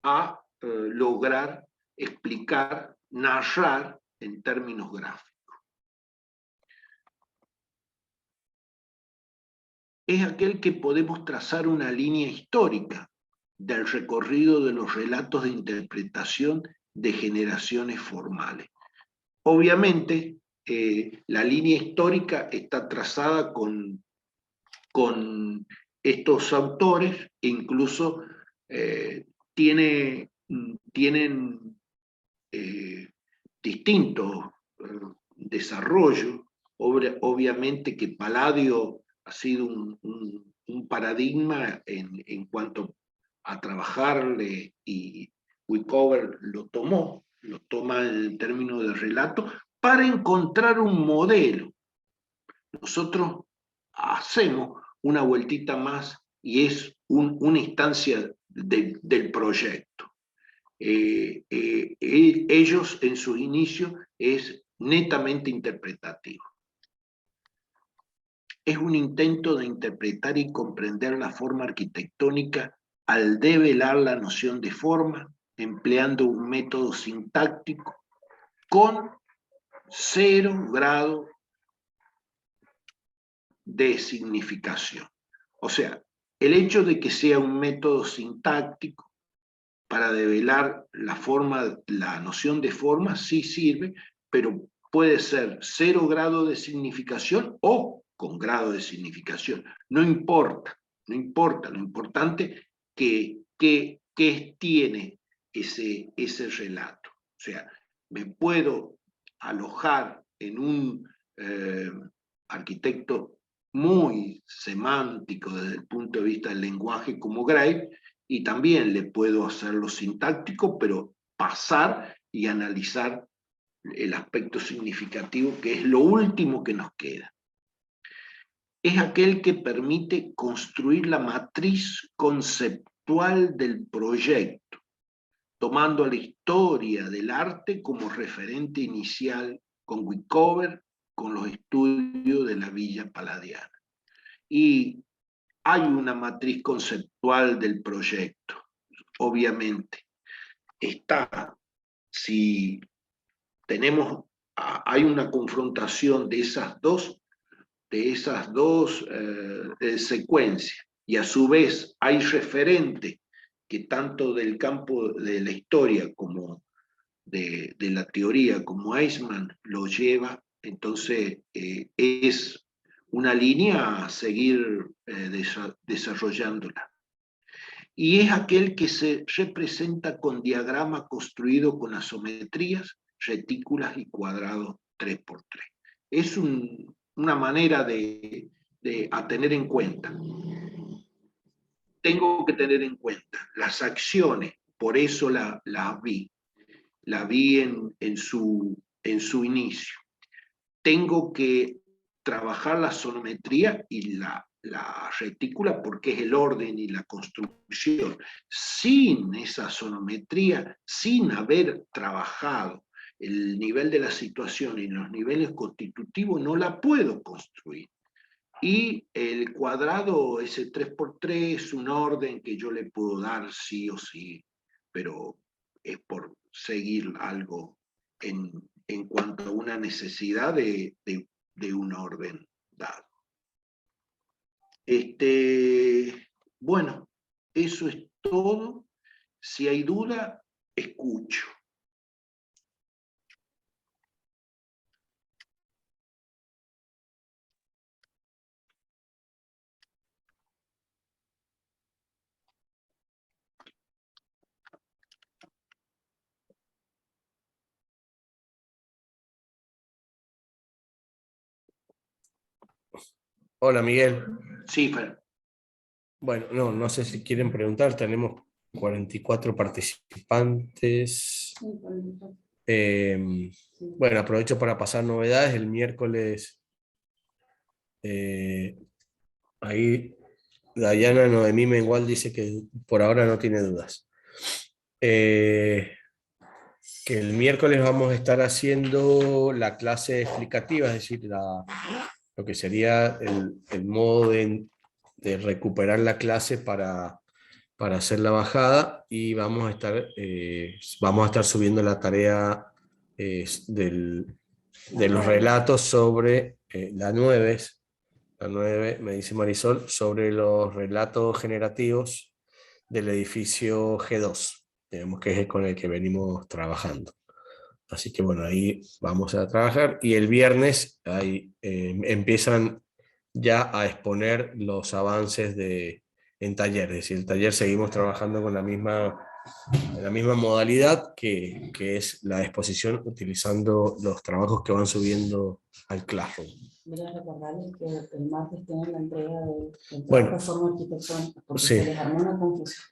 a lograr explicar, narrar en términos gráficos. Es aquel que podemos trazar una línea histórica del recorrido de los relatos de interpretación de generaciones formales. Obviamente, la línea histórica está trazada con estos autores, e incluso tienen distintos desarrollos. Obviamente que Palladio ha sido un paradigma en cuanto a trabajarle, y Wickover lo toma en términos de relato, para encontrar un modelo. Nosotros hacemos una vueltita más y es una instancia del proyecto. Ellos en sus inicios es netamente interpretativo. Es un intento de interpretar y comprender la forma arquitectónica al develar la noción de forma, empleando un método sintáctico con 0 grado de significación. O sea, el hecho de que sea un método sintáctico para develar la forma, la noción de forma, sí sirve, pero puede ser 0 grado de significación o con grado de significación. No importa, no importa. Lo importante que tiene ese relato. O sea, me puedo alojar en un arquitecto muy semántico desde el punto de vista del lenguaje como Gray, y también le puedo hacerlo sintáctico, pero pasar y analizar el aspecto significativo, que es lo último que nos queda. Es aquel que permite construir la matriz conceptual del proyecto, tomando a la historia del arte como referente inicial, con Wickover, con los estudios de la Villa Palladiana. Y hay una matriz conceptual del proyecto, obviamente. Está, si tenemos, hay una confrontación de esas dos secuencias, y a su vez hay referentes que tanto del campo de la historia como de la teoría, como Eichmann lo lleva, entonces es una línea a seguir desarrollándola. Y es aquel que se representa con diagrama construido con asometrías, retículas y cuadrados 3×3. Es una manera a tener en cuenta. Tengo que tener en cuenta las acciones, por eso la vi en su inicio. Tengo que trabajar la sonometría y la retícula porque es el orden y la construcción. Sin esa sonometría, sin haber trabajado el nivel de la situación y los niveles constitutivos, no la puedo construir. Y el cuadrado, ese 3×3, es un orden que yo le puedo dar sí o sí, pero es por seguir algo en cuanto a una necesidad de un orden dado. Bueno, eso es todo. Si hay duda, escucho. Hola, Miguel. Sí, Fer. Bueno, no sé si quieren preguntar, tenemos 44 participantes. Bueno, aprovecho para pasar novedades. El miércoles, ahí Dayana Noemí Mengual dice que por ahora no tiene dudas. Que el miércoles vamos a estar haciendo la clase explicativa, es decir, lo que sería el modo de recuperar la clase para hacer la bajada, y vamos a estar subiendo la tarea de los relatos sobre la 9, me dice Marisol, sobre los relatos generativos del edificio G2, digamos que es con el que venimos trabajando. Así que bueno, ahí vamos a trabajar, y el viernes ahí empiezan ya a exponer los avances en taller. Es decir, el taller seguimos trabajando con la misma modalidad que es la exposición, utilizando los trabajos que van subiendo al Classroom. Voy a recordarles que el martes tienen la entrega del Bueno, trabajo de forma arquitectónica, porque sí. se les armó una confusión.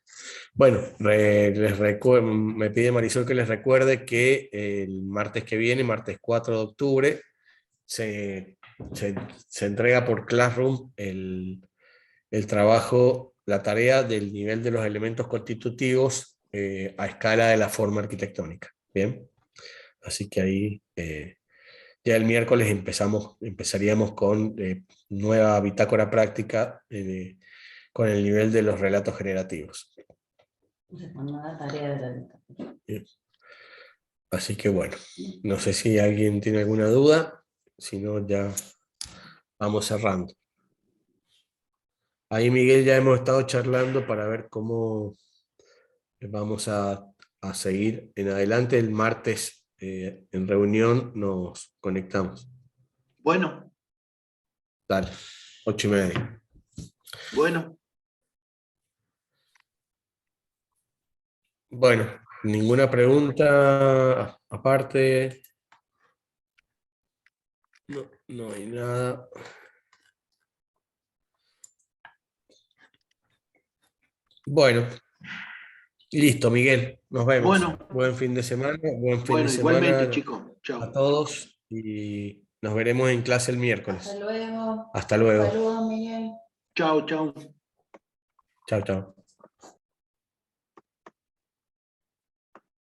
Bueno, me pide Marisol que les recuerde que el martes que viene, martes 4 de octubre, se entrega por Classroom el trabajo, la tarea del nivel de los elementos constitutivos a escala de la forma arquitectónica. Bien, así que ahí ya el miércoles empezaríamos con nueva bitácora práctica con el nivel de los relatos generativos. Nueva tarea de la bitácora. Bien. Así que bueno, no sé si alguien tiene alguna duda, si no ya vamos cerrando. Ahí, Miguel, ya hemos estado charlando para ver cómo vamos a seguir en adelante. El martes en reunión nos conectamos. Bueno. Dale, 8:30. Bueno. Bueno, ninguna pregunta aparte. No hay nada. Bueno, listo, Miguel. Nos vemos. Bueno. Buen fin de semana. Buen fin de Igualmente, semana, chicos. Chao. a todos, y nos veremos en clase el miércoles. Hasta luego. Hasta luego. Saludos, Miguel. Chao, chao. Chao, chao.